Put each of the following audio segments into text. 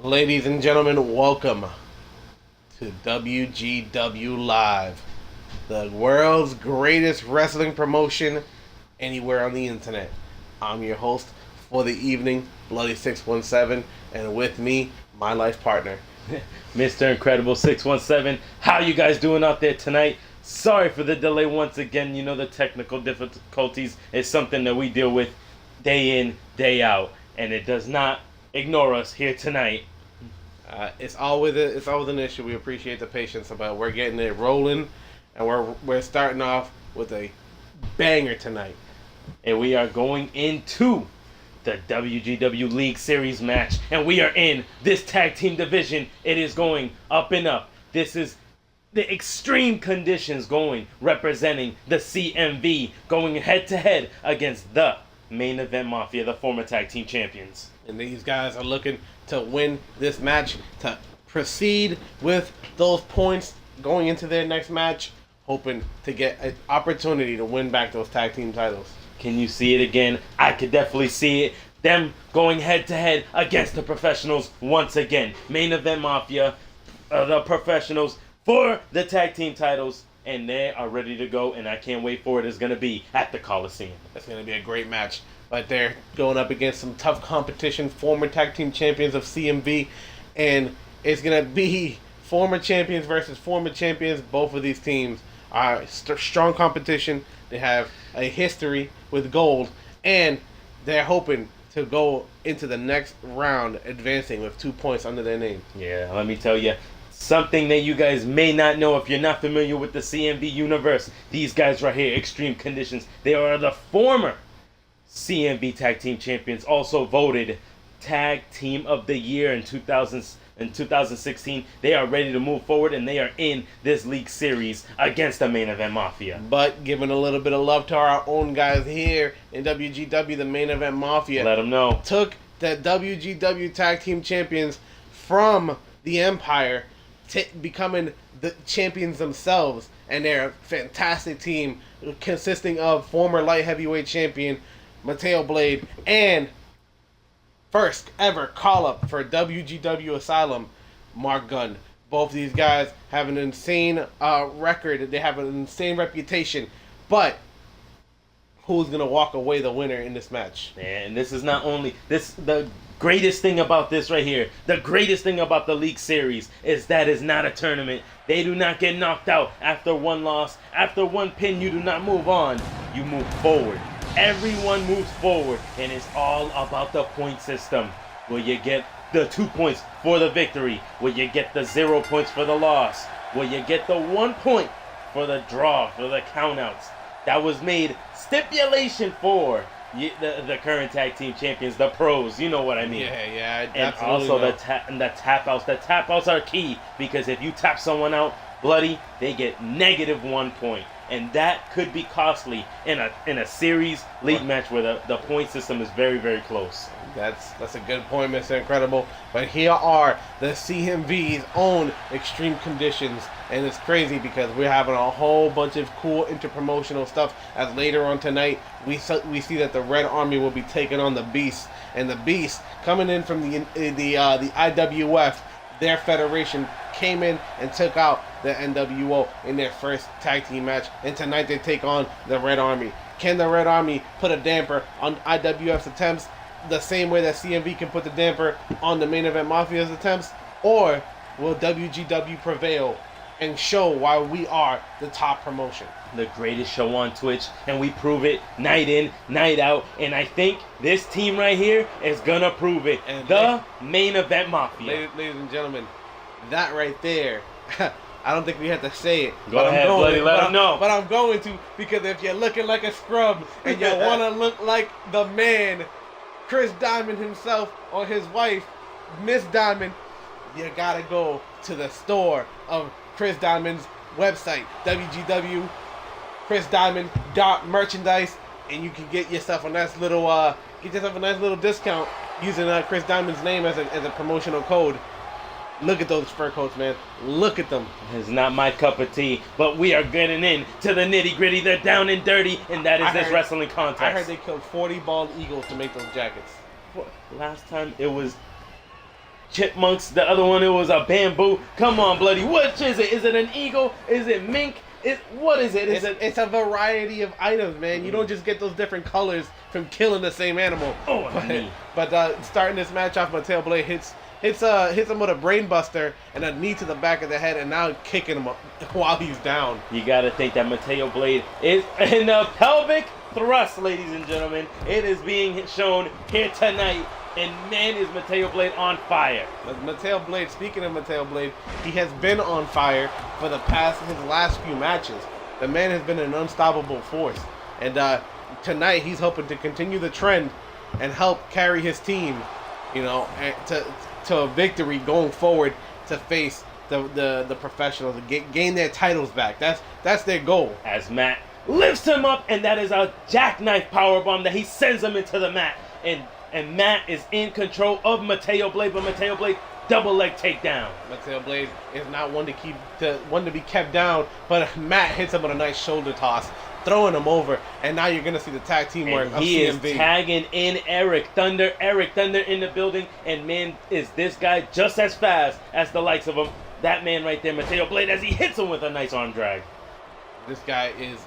Ladies and gentlemen, welcome to WGW Live, the world's greatest wrestling promotion anywhere on the internet. I'm your host for the evening, Bloody 617, and with me, my life partner, Mr. Incredible 617. How you guys doing out there tonight? Sorry for the delay once again. You know the technical difficulties is something that we deal with day in, day out, and it does not ignore us here tonight. It's always an issue. We appreciate the patience, but we're getting it rolling, and we're starting off with a banger tonight. And we are going into the WGW League Series match, and we are in this tag team division. It is going up and up. This is the extreme conditions going, representing the CMV, going head to head against the Main Event Mafia, the former tag team champions. And these guys are looking to win this match, to proceed with those points going into their next match, hoping to get an opportunity to win back those tag team titles. Can you see it again? I could definitely see it. Them going head to head against the professionals once again. Main Event Mafia, the professionals for the tag team titles, and they are ready to go, and I can't wait for it. It's going to be at the Coliseum. It's going to be a great match. But they're going up against some tough competition, former tag team champions of CMV, and it's going to be former champions versus former champions. Both of these teams are strong competition. They have a history with gold, and they're hoping to go into the next round advancing with 2 points under their name. Yeah, let me tell you something that you guys may not know if you're not familiar with the CMV universe. These guys right here, Extreme Conditions, they are the former CMV Tag Team Champions, also voted Tag Team of the Year in 2016. They are ready to move forward, and they are in this league series against the Main Event Mafia. But giving a little bit of love to our own guys here in WGW, the Main Event Mafia. Let them know. Took the WGW Tag Team Champions from the Empire, becoming the champions themselves. And they're a fantastic team consisting of former light heavyweight champion Mateo Blade, and first ever call-up for WGW Asylum, Mark Gunn. Both of these guys have an insane record. They have an insane reputation. But who's going to walk away the winner in this match? And this is not only this. The greatest thing about this right here, the greatest thing about the League Series is that it's not a tournament. They do not get knocked out after one loss. After one pin, you do not move on. You move forward. Everyone moves forward, and it's all about the point system. Will you get the 2 points for the victory? Will you get the 0 points for the loss? Will you get the 1 point for the draw, for the countouts? That was made stipulation for the current tag team champions, the pros. You know what I mean? Yeah, and also the tap outs. The tap outs are key, because if you tap someone out, Bloody, they get negative 1 point. And that could be costly in a series league match where the point system is very, very close. That's a good point, Mr. Incredible. But here are the CMV's own Extreme Conditions. And it's crazy because we're having a whole bunch of cool interpromotional stuff. As later on tonight, we see that the Red Army will be taking on the Beast. And the Beast, coming in from the IWF, their federation, came in and took out the NWO in their first tag team match, and tonight they take on the Red Army. Can the Red Army put a damper on IWF's attempts the same way that CMV can put the damper on the Main Event Mafia's attempts? Or will WGW prevail and show why we are the top promotion? The greatest show on Twitch, and we prove it night in, night out, and I think this team right here is gonna prove it. And the Main Event Mafia. Ladies and gentlemen, that right there, I don't think we have to say it. Go ahead, Bloody, let them know. But I'm going to, because if you're looking like a scrub and you want to look like the man, Chris Diamond himself, or his wife, Miss Diamond, you gotta go to the store of Chris Diamond's website, www.chrisdiamond.merchandise, and you can get yourself a nice little discount using Chris Diamond's name as a promotional code. Look at those fur coats, man. Look at them. It's not my cup of tea, but we are getting in to the nitty gritty. They're down and dirty, and that is this wrestling contest. I heard they killed 40 bald eagles to make those jackets. Last time it was chipmunks. The other one, it was a bamboo. Come on, Bloody. Which is it? Is it an eagle? Is it mink? What is it? It's a variety of items, man. You don't just get those different colors from killing the same animal. Oh, but starting this match off, Mateo Blade hits him with a brain buster and a knee to the back of the head, and now kicking him while he's down. You gotta think that Mateo Blade is in a pelvic thrust, ladies and gentlemen. It is being shown here tonight. And man, is Mateo Blade on fire. Mateo Blade, speaking of Mateo Blade, he has been on fire for his last few matches. The man has been an unstoppable force. And tonight he's hoping to continue the trend and help carry his team, to a victory going forward to face the professionals and gain their titles back. That's their goal. As Matt lifts him up, and that is a jackknife powerbomb that he sends him into the mat. And Matt is in control of Mateo Blade, but Mateo Blade double leg takedown. Mateo Blade is not one to be kept down, but Matt hits him with a nice shoulder toss, throwing him over, and now you're gonna see the tag team work of he CMV. Is tagging in Eric Thunder in the building, and man, is this guy just as fast as the likes of him. That man right there, Mateo Blade, as he hits him with a nice arm drag. This guy he's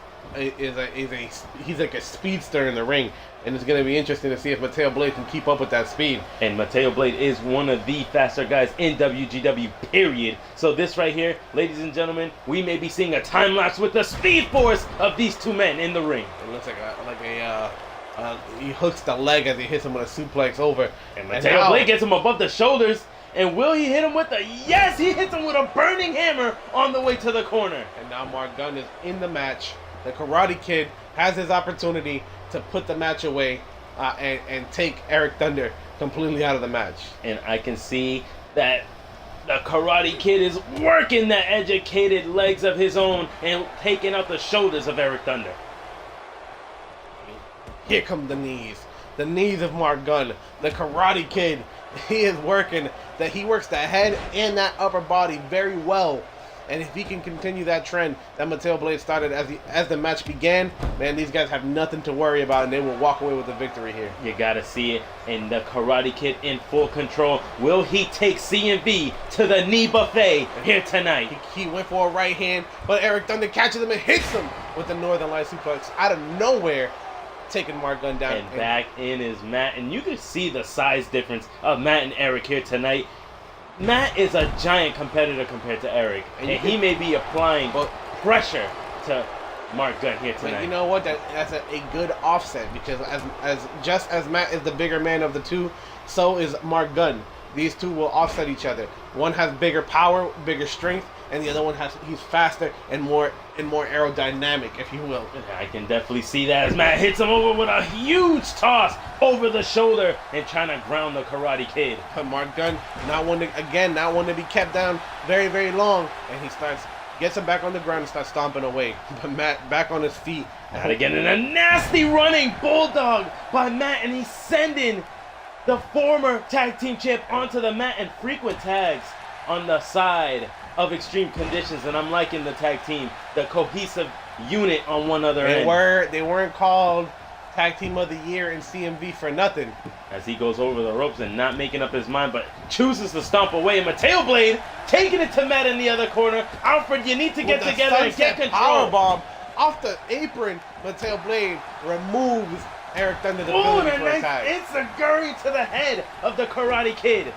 like a speedster in the ring, and it's going to be interesting to see if Mateo Blade can keep up with that speed. And Mateo Blade is one of the faster guys in WGW, period. So this right here, ladies and gentlemen, we may be seeing a time lapse with the speed force of these two men in the ring. It looks like he hooks the leg as he hits him with a suplex over. And Mateo Blade gets him above the shoulders. And will he hit him with yes, he hits him with a burning hammer on the way to the corner. And now Mark Gunn is in the match. The Karate Kid has his opportunity to put the match away and take Eric Thunder completely out of the match. And I can see that the Karate Kid is working the educated legs of his own and taking out the shoulders of Eric Thunder. Here come the knees. The knees of Mark Gunn. The Karate Kid, he is working. He works the head and that upper body very well. And if he can continue that trend that Mateo Blade started as the match began, man, these guys have nothing to worry about, and they will walk away with the victory here. You gotta see it. And the Karate Kid in full control. Will he take CMV to the knee buffet here tonight? He went for a right hand, but Eric Thunder catches him and hits him with the Northern Light suplex out of nowhere, taking Mark Gunn down. And back in is Matt. And you can see the size difference of Matt and Eric here tonight. Matt is a giant competitor compared to Eric, and he may be applying pressure to Mark Gunn here tonight. But you know what? That's a good offset, because as Matt is the bigger man of the two, so is Mark Gunn. These two will offset each other. One has bigger power, bigger strength, and the other one he's faster and more aerodynamic, if you will. I can definitely see that as Matt hits him over with a huge toss over the shoulder and trying to ground the Karate Kid. But Mark Gunn not one to be kept down very, very long, and he gets him back on the ground and starts stomping away. But Matt back on his feet. And again, in a nasty running bulldog by Matt, and he's sending the former tag team champ onto the mat, and frequent tags on the side of Extreme Conditions, and I'm liking the tag team, the cohesive unit on one other end. They weren't called Tag Team of the Year in CMV for nothing. As he goes over the ropes and not making up his mind, but chooses to stomp away. And Mateo Blade taking it to Matt in the other corner. Alfred, you need to get together and get control. Powerbomb off the apron. Mateo Blade removes Eric Thunder the ability for a tag. It's a gurry to the head of the Karate Kid.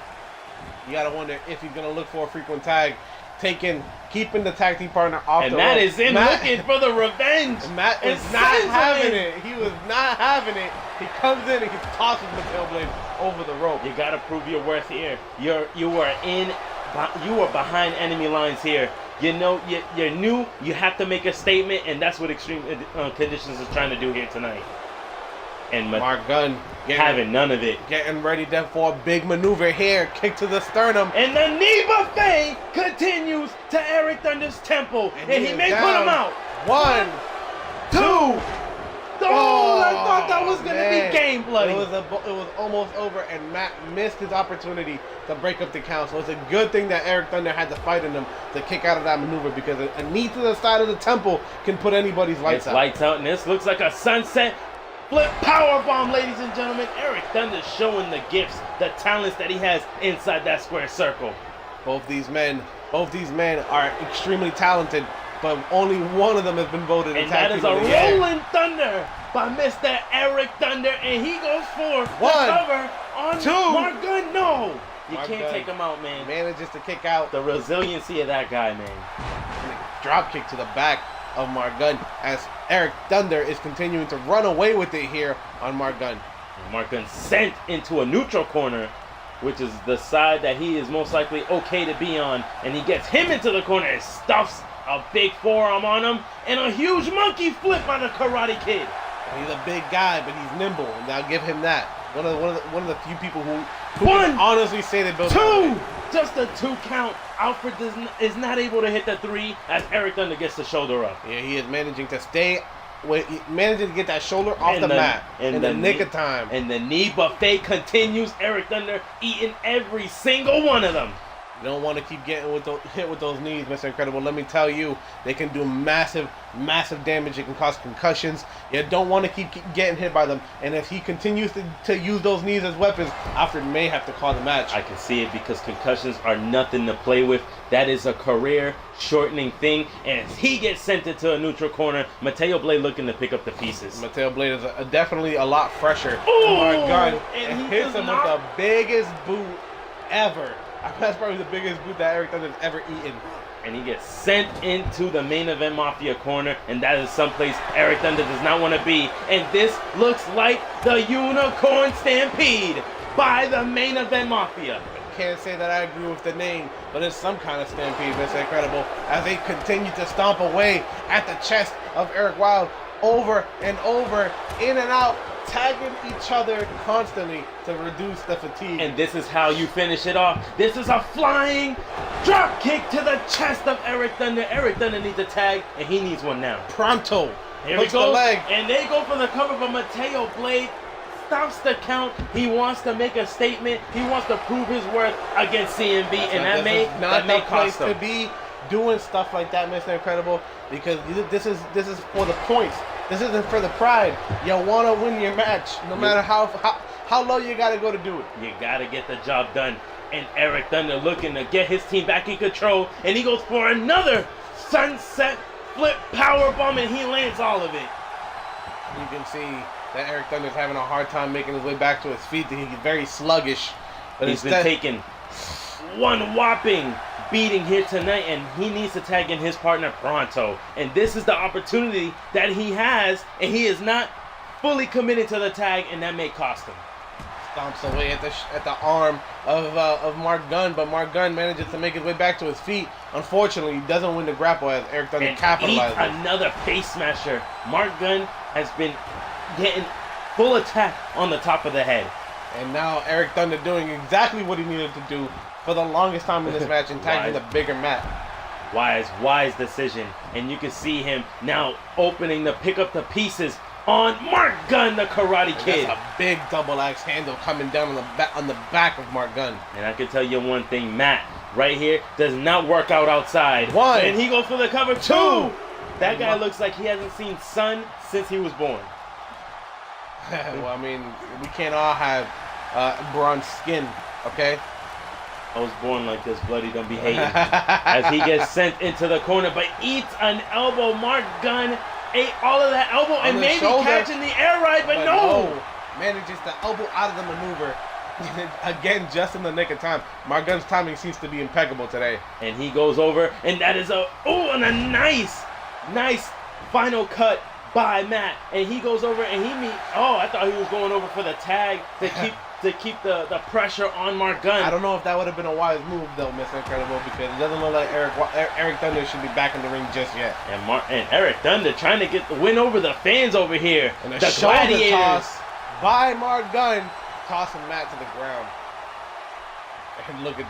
You gotta wonder if he's gonna look for a frequent tag, keeping the tag team partner off and the Matt rope. is looking for the revenge. Matt is not having it. He was not having it. He comes in and he tosses Mateo Blade over the rope. You gotta prove your worth here. You are behind enemy lines here. You know, you're new. You have to make a statement, and that's what Extreme Conditions is trying to do here tonight. And Mark Gunn having none of it. Getting ready for a big maneuver here. Kick to the sternum. And the knee buffet continues to Eric Thunder's temple. And he may put him out. 1, 2. Oh, I thought that was going to be game, Bloody. It was almost over, and Matt missed his opportunity to break up the count. So it's a good thing that Eric Thunder had the fight in him to kick out of that maneuver, because a knee to the side of the temple can put anybody's lights out. Lights out, and this looks like a sunset flip power bomb, ladies and gentlemen. Eric Thunder showing the gifts, the talents that he has inside that square circle. Both these men are extremely talented, but only one of them has been voted. And that is a rolling thunder by Mr. Eric Thunder, and he goes for the cover on Mark Gunn. No, you can't take him out, man. Manages to kick out. The resiliency of that guy, man. And a drop kick to the back of Mark Gunn as Eric Thunder is continuing to run away with it here on Mark Gunn. And Mark Gunn sent into a neutral corner, which is the side that he is most likely okay to be on, and he gets him into the corner and stuffs a big forearm on him, and a huge monkey flip by the Karate Kid. He's a big guy, but he's nimble, and I'll give him that. One of the few people who can honestly say they built two, just a 2 count. Alfred is not able to hit the 3 as Eric Thunder gets the shoulder up. Yeah, he is managing to managing to get that shoulder off the mat in the nick of time. And the knee buffet continues. Eric Thunder eating every single one of them. You don't want to keep getting hit with those knees, Mr. Incredible. Let me tell you, they can do massive, massive damage. It can cause concussions. You don't want to keep getting hit by them. And if he continues to use those knees as weapons, Alfred may have to call the match. I can see it because concussions are nothing to play with. That is a career-shortening thing. And as he gets sent into a neutral corner, Mateo Blade looking to pick up the pieces. Mateo Blade is definitely a lot fresher than Mark Gunn. And he hits him with the biggest boot ever. That's probably the biggest boot that Eric Thunder has ever eaten. And he gets sent into the main event Mafia corner, and that is someplace Eric Thunder does not want to be. And this looks like the Unicorn Stampede by the main event Mafia. I can't say that I agree with the name, but it's some kind of stampede, Mr. Incredible, as they continue to stomp away at the chest of Eric Wilde over and over, in and out, tagging each other constantly to reduce the fatigue. And this is how you finish it off. This is a flying drop kick to the chest of Eric Thunder. Eric Thunder needs a tag, and he needs one now. Pronto. Here he goes, the leg. And they go for the cover, but Mateo Blade stops the count. He wants to make a statement. He wants to prove his worth against CMB, and that may cost him. To be doing stuff like that, Mr. Incredible, because this is for the points. This isn't for the pride. You want to win your match, no matter how low you got to go to do it. You got to get the job done. And Eric Thunder looking to get his team back in control, and he goes for another sunset flip power bomb, and he lands all of it. You can see that Eric Thunder's having a hard time making his way back to his feet. He's very sluggish. But he's been taking one whopping beating here tonight, and he needs to tag in his partner pronto. And this is the opportunity that he has, and he is not fully committed to the tag, and that may cost him. Stomps away at the arm of Mark Gunn, but Mark Gunn manages to make his way back to his feet. Unfortunately, he doesn't win the grapple as Eric Thunder capitalizes. Another face smasher. Mark Gunn has been getting full attack on the top of the head. And now Eric Thunder doing exactly what he needed to do for the longest time in this match and tagging the bigger mat. Wise decision. And you can see him now opening to pick up the pieces on Mark Gunn, the Karate Kid. That's a big double axe handle coming down on the back of Mark Gunn. And I can tell you one thing, Matt, right here does not work out outside. One. And he goes for the cover. Two. That guy looks like he hasn't seen sun since he was born. Well, I mean, we can't all have bronze skin, okay? I was born like this, bloody, don't be hating. As he gets sent into the corner, but eats an elbow. Mark Gunn ate all of that elbow and maybe catching the air ride, but no! Manages to elbow out of the maneuver. Again, just in the nick of time. Mark Gunn's timing seems to be impeccable today. And he goes over, and that is a nice final cut by Matt. And he goes over, and I thought he was going over for the tag to keep the pressure on Mark Gunn. I don't know if that would have been a wise move, though, Mr. Incredible, because it doesn't look like Eric Thunder should be back in the ring just yet. And Eric Thunder trying to get the win over the fans over here. And the shoulder gladiators. toss by Mark Gunn, tossing Matt to the ground. And look at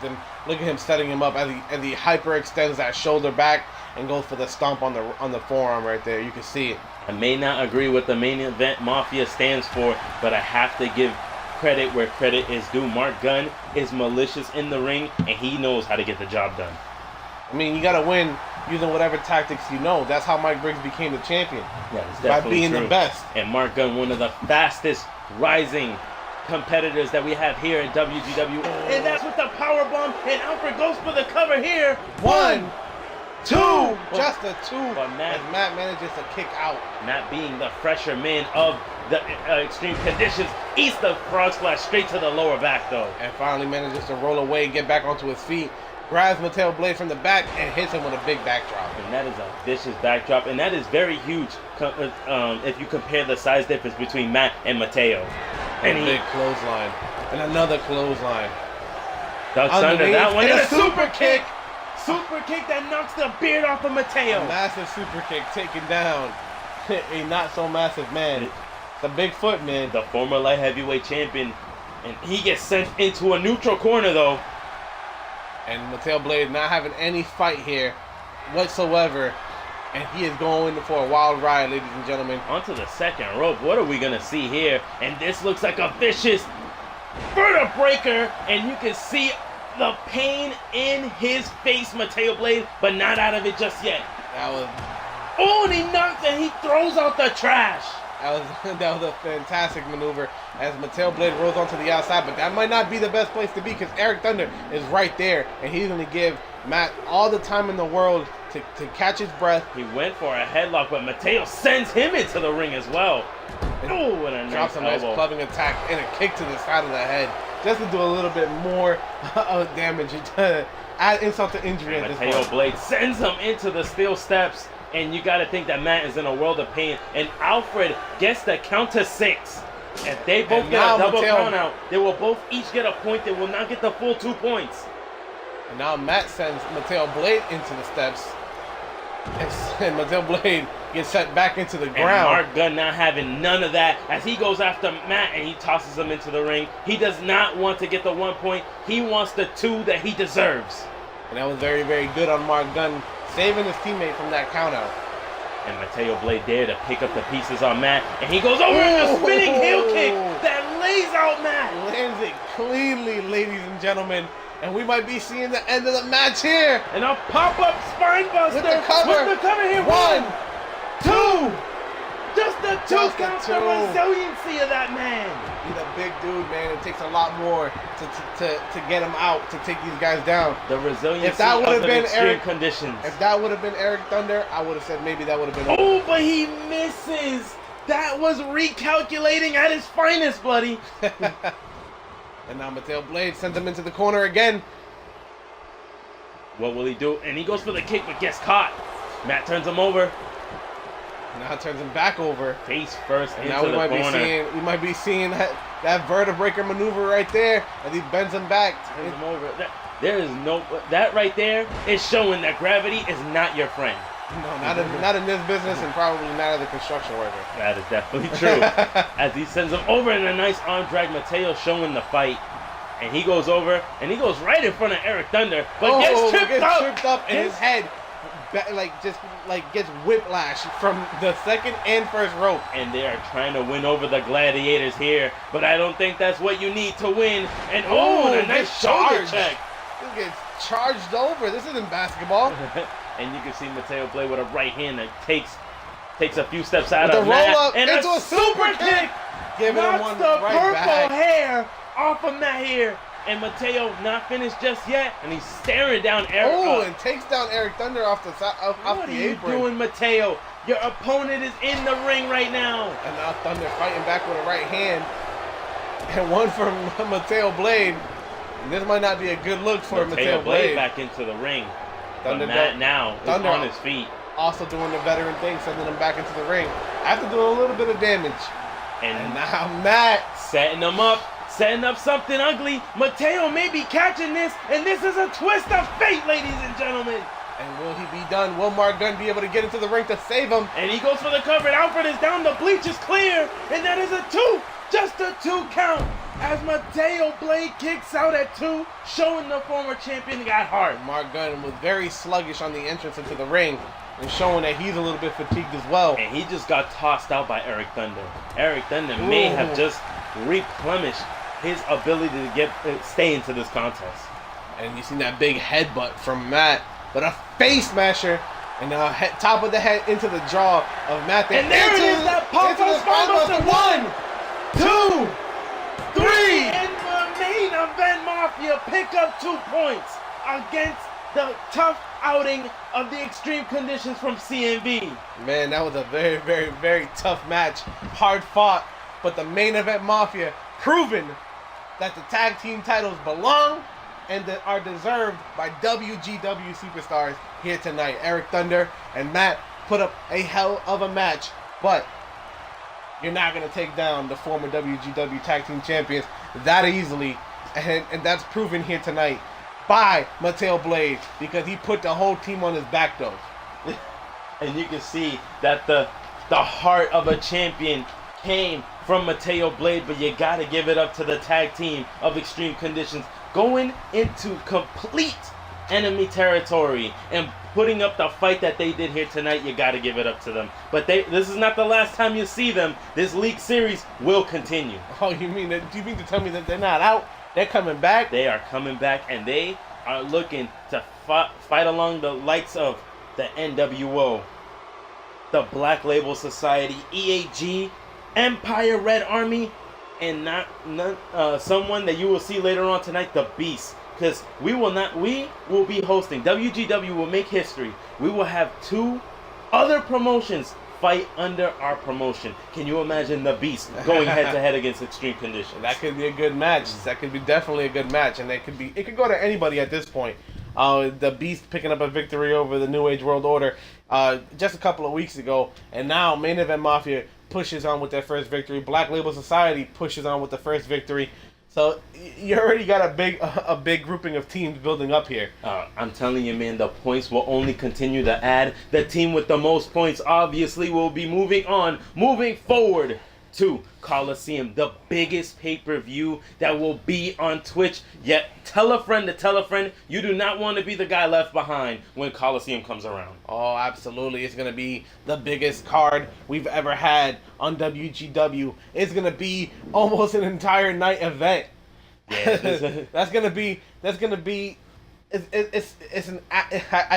him setting him up as he hyperextends that shoulder back and goes for the stomp on the forearm right there. You can see it. I may not agree what the main event Mafia stands for, but I have to give credit where credit is due. Mark Gunn is malicious in the ring, and he knows how to get the job done. I mean, you gotta win using whatever tactics you know. That's how Mike Briggs became the champion. Yeah, it's By definitely being true. the best. And Mark Gunn, one of the fastest rising competitors that we have here at WGW. And that's with the power bomb. And Alfred goes for the cover here. 1, 2, just a 2. But As Matt manages to kick out. Matt being the fresher man of the extreme conditions, eats the frog splash straight to the lower back though. And finally manages to roll away, get back onto his feet, grabs Mateo Blade from the back, and hits him with a big backdrop. And that is a vicious backdrop, and that is very huge if you compare the size difference between Matt and Mateo. And a big clothesline. And another clothesline. ducks under that one. And a super kick. Super kick that knocks the beard off of Mateo. A massive super kick taking down a not so massive man. It's a big foot, man. The former light heavyweight champion. And he gets sent into a neutral corner though. And Mateo Blade not having any fight here whatsoever. And he is going for a wild ride, ladies and gentlemen. Onto the second rope. What are we going to see here? And this looks like a vicious vertebraker. And you can see the pain in his face, Mateo Blade, but not out of it just yet. That was and he knocks and he throws out the trash. that was a fantastic maneuver as Mateo Blade rolls onto the outside, but that might not be the best place to be because Eric Thunder is right there, and he's going to give Matt all the time in the world to catch his breath. He went for a headlock, but Mateo sends him into the ring as well. Oh, and a drops nice a nice elbow. clubbing attack and a kick to the side of the head just to do a little bit more damage to add insult to injury at this Mateo point. Blade sends him into the steel steps, and you got to think that Matt is in a world of pain. And Alfred gets the count to 6. If they both And get now a double Mateo- count out, they will both each get a point. They will not get the full 2 points. And now Matt sends Mateo Blade into the steps, and Mateo Blade gets set back into the And ground. Mark Gunn not having none of that as he goes after Matt and he tosses him into the ring. He does not want to get the 1 point. He wants the 2 that he deserves. And that was very, very good on Mark Gunn, saving his teammate from that countout. And Mateo Blade there to pick up the pieces on Matt. And he goes over in a spinning heel kick that lays out Matt. Lands it cleanly, ladies and gentlemen. And we might be seeing the end of the match here. And a pop-up spine buster With the cover. With the cover here. 1, 2. Just the 2 Just the count. two. The resiliency of that man. He's a big dude, man. It takes a lot more to get him out, to take these guys down. The resiliency If that would of have the been extreme Eric- conditions. If that would have been Eric Thunder, I would have said maybe that would have been. Oh, but he misses. That was recalculating at his finest, buddy. And now Mateo Blade sends him into the corner again. What will he do? And he goes for the kick, but gets caught. Matt turns him over, Now turns him back over. face first And into now we the might corner. be seeing that vertebraker maneuver right there as he bends him back. Turns him over. That right there is showing that gravity is not your friend. No, not in this business, and probably not as a construction worker. That is definitely true. As he sends him over in a nice arm drag, Mateo showing the fight. And he goes over, and he goes right in front of Eric Thunder, but gets tripped up. and his head gets whiplash from the second and first rope. And they are trying to win over the gladiators here, but I don't think that's what you need to win. And and a nice gets shoulder charged. check. This gets charged over. This isn't basketball. And you can see Mateo Blade with a right hand that takes a few steps out With of the roll Matt, up and into a super kick. kick. Giving him Knocks one the right purple back. hair off of Matt here. And Mateo not finished just yet, and he's staring down Eric. And takes down Eric Thunder off the What are the you apron. doing, Mateo? Your opponent is in the ring right now. And now Thunder fighting back with a right hand. And one from Mateo Blade. And this might not be a good look for Mateo Blade. back into the ring. Thunder But Matt now is Thunder on his feet. Also doing the veteran thing, sending him back into the ring. After doing a little bit of damage. And And now Matt. setting him up. Setting up something ugly. Mateo may be catching this, and this is a twist of fate, ladies and gentlemen. And will he be done? Will Mark Gunn be able to get into the ring to save him? And he goes for the cover, and Alfred is down. The bleach is clear, and that is a 2. Just a 2 count. As Mateo Blade kicks out at 2, showing the former champion got heart. Mark Gunn was very sluggish on the entrance into the ring and showing that he's a little bit fatigued as well. And he just got tossed out by Eric Thunder. Eric Thunder may have just replenished his ability to stay into this contest. And you seen that big headbutt from Matt but a face smasher. And top of the head into the jaw of Matt. And there it is, that pop-up spine. 1, 2, 3. And the main event Mafia pick up 2 points against the tough outing of the extreme conditions from CMV. Man, that was a very, very, very tough match. Hard fought. But the main event Mafia proven that the tag team titles belong and that are deserved by WGW superstars here tonight. Eric Thunder and Matt put up a hell of a match, but you're not going to take down the former WGW tag team champions that easily, and that's proven here tonight by Mateo Blade, because he put the whole team on his back though. And you can see that the heart of a champion came from Mateo Blade, but you got to give it up to the tag team of Extreme Conditions, going into complete enemy territory and putting up the fight that they did here tonight. You got to give it up to them. But this is not the last time you see them. This league series will continue. Oh, you mean that? Do you mean to tell me that they're not out? They're coming back? They are coming back, and they are looking to fight along the likes of the NWO, the Black Label Society, EAG, Empire Red Army, and someone that you will see later on tonight, the Beast. Because we will be hosting, WGW will make history. We will have 2 other promotions fight under our promotion. Can you imagine the Beast going head to head against Extreme Conditions? That could be a good match. That could be definitely a good match, and it could go to anybody at this point. The Beast picking up a victory over the New Age World Order just a couple of weeks ago, and now Main Event Mafia pushes on with their first victory. Black Label Society pushes on with the first victory. So you already got a big grouping of teams building up here. I'm telling you, man, the points will only continue to add. The team with the most points obviously will be moving forward to Coliseum, the biggest pay-per-view that will be on Twitch. Yet tell a friend to tell a friend, you do not want to be the guy left behind when Coliseum comes around. Oh, absolutely. It's going to be the biggest card we've ever had on WGW. It's going to be almost an entire night event. Yeah, that's going to be I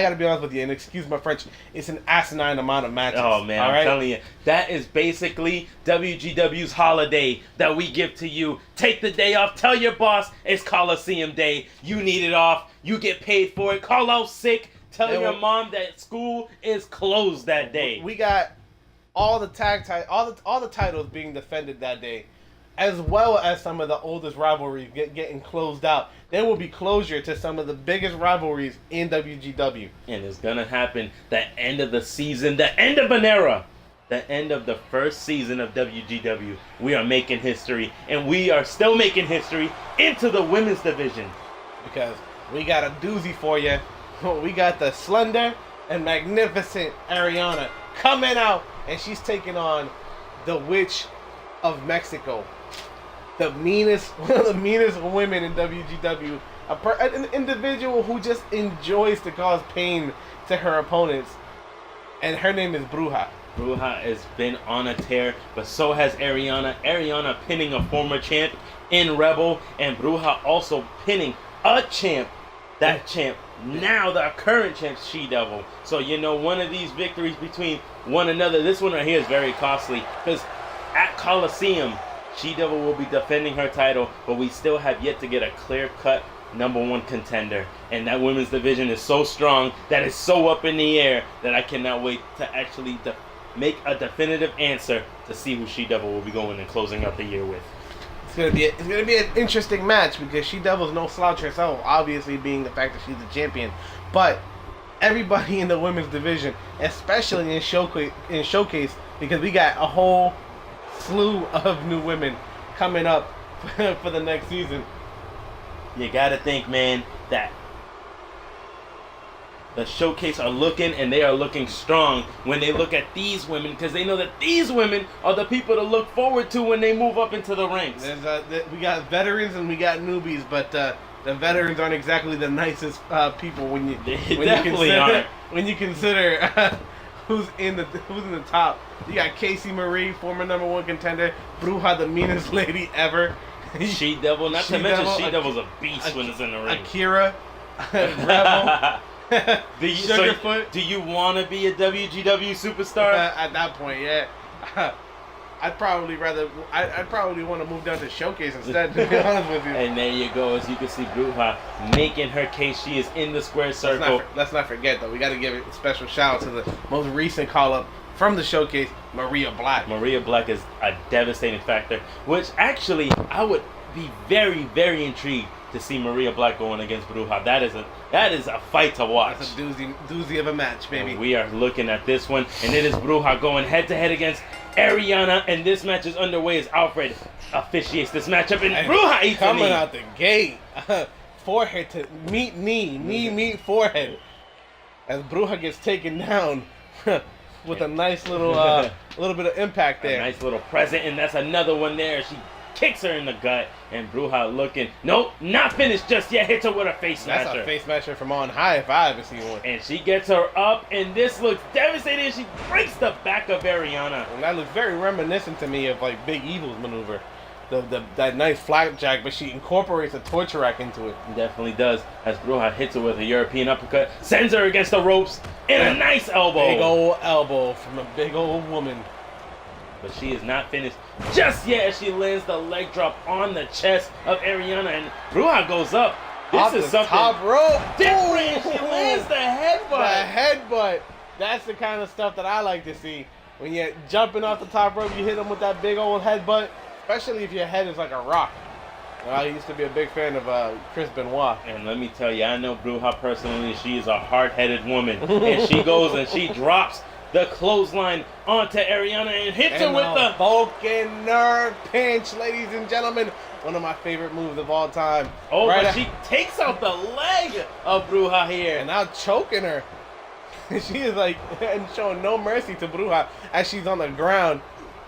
gotta be honest with you, and excuse my French, it's an asinine amount of matches. Oh man, I'm telling you, that is basically WGW's holiday that we give to you. Take the day off, tell your boss it's Coliseum Day, you need it off, you get paid for it, call out sick, tell your mom that school is closed that day. We got all the all the titles being defended that day, as well as some of the oldest rivalries getting closed out. There will be closure to some of the biggest rivalries in WGW. And it's going to happen the end of the season, the end of an era, the end of the first season of WGW. We are making history, and we are still making history into the women's division. Because we got a doozy for you. We got the slender and magnificent Ariana coming out, and she's taking on the Witch of Mexico. One of the meanest women in WGW, an individual who just enjoys to cause pain to her opponents, and her name is Bruja. Bruja has been on a tear, but so has Ariana. Ariana pinning a former champ in Rebel, and Bruja also pinning a champ. That champ, now the current champ, She-Devil. So one of these victories between one another, this one right here is very costly, because at Coliseum, She-Devil will be defending her title, but we still have yet to get a clear-cut #1 contender. And that women's division is so strong, that is so up in the air, that I cannot wait to actually make a definitive answer to see who She-Devil will be going and closing out the year with. It's gonna be an interesting match, because She-Devil's no slouch herself, obviously being the fact that she's the champion. But everybody in the women's division, especially in Showcase, because we got a whole slew of new women coming up for the next season. You gotta think, man, that the Showcase are looking, and they are looking strong when they look at these women, because they know that these women are the people to look forward to when they move up into the ranks. We got veterans and we got newbies, but the veterans aren't exactly the nicest people when you consider who's in the top. You got Casey Marie, former #1 contender, Bruja, the meanest lady ever. She-Devil, not to mention She-Devil's a beast when it's in the ring. Akira, Rebel, Sugarfoot. Do you want to be a WGW superstar? At that point, yeah. I'd probably want to move down to Showcase instead, to be honest with you. And there you go. As you can see, Bruja making her case. She is in the square circle. Let's not forget, though. We got to give a special shout out to the most recent call-up from the Showcase, Maria Black. Maria Black is a devastating factor, which actually I would be very, very intrigued to see Maria Black going against Bruja. That is a fight to watch. That's a doozy of a match, baby. And we are looking at this one, and it is Bruja going head-to-head against Ariana, and this match is underway as Alfred officiates this matchup, and Bruja eats coming a knee. out the gate. Forehead to meet knee, meet forehead. As Bruja gets taken down with a nice little bit of impact there. A nice little present, and that's another one there. She kicks her in the gut, and Bruja looking, nope, not finished just yet, hits her with a face smasher. That's a face smasher from on high if I ever seen one. And she gets her up, and this looks devastating. She breaks the back of Ariana. And that looks very reminiscent to me of like Big Evil's maneuver. That nice flapjack, but she incorporates a torture rack into it. Definitely does, as Bruja hits her with a European uppercut, sends her against the ropes, and a nice elbow. Big old elbow from a big old woman. But she is not finished just yet as she lands the leg drop on the chest of Ariana, and Bruja goes up. Off This is something top rope. different. She lands the headbutt. The headbutt. That's the kind of stuff that I like to see. When you're jumping off the top rope, you hit them with that big old headbutt, especially if your head is like a rock. I used to be a big fan of Chris Benoit. And let me tell you, I know Bruja personally. She is a hard-headed woman. And she goes and she drops the clothesline onto Ariana and hits her with the Vulcan nerve pinch, ladies and gentlemen. One of my favorite moves of all time. Oh, right, but she takes out the leg of Bruja here. And now choking her. She is like and showing no mercy to Bruja as she's on the ground.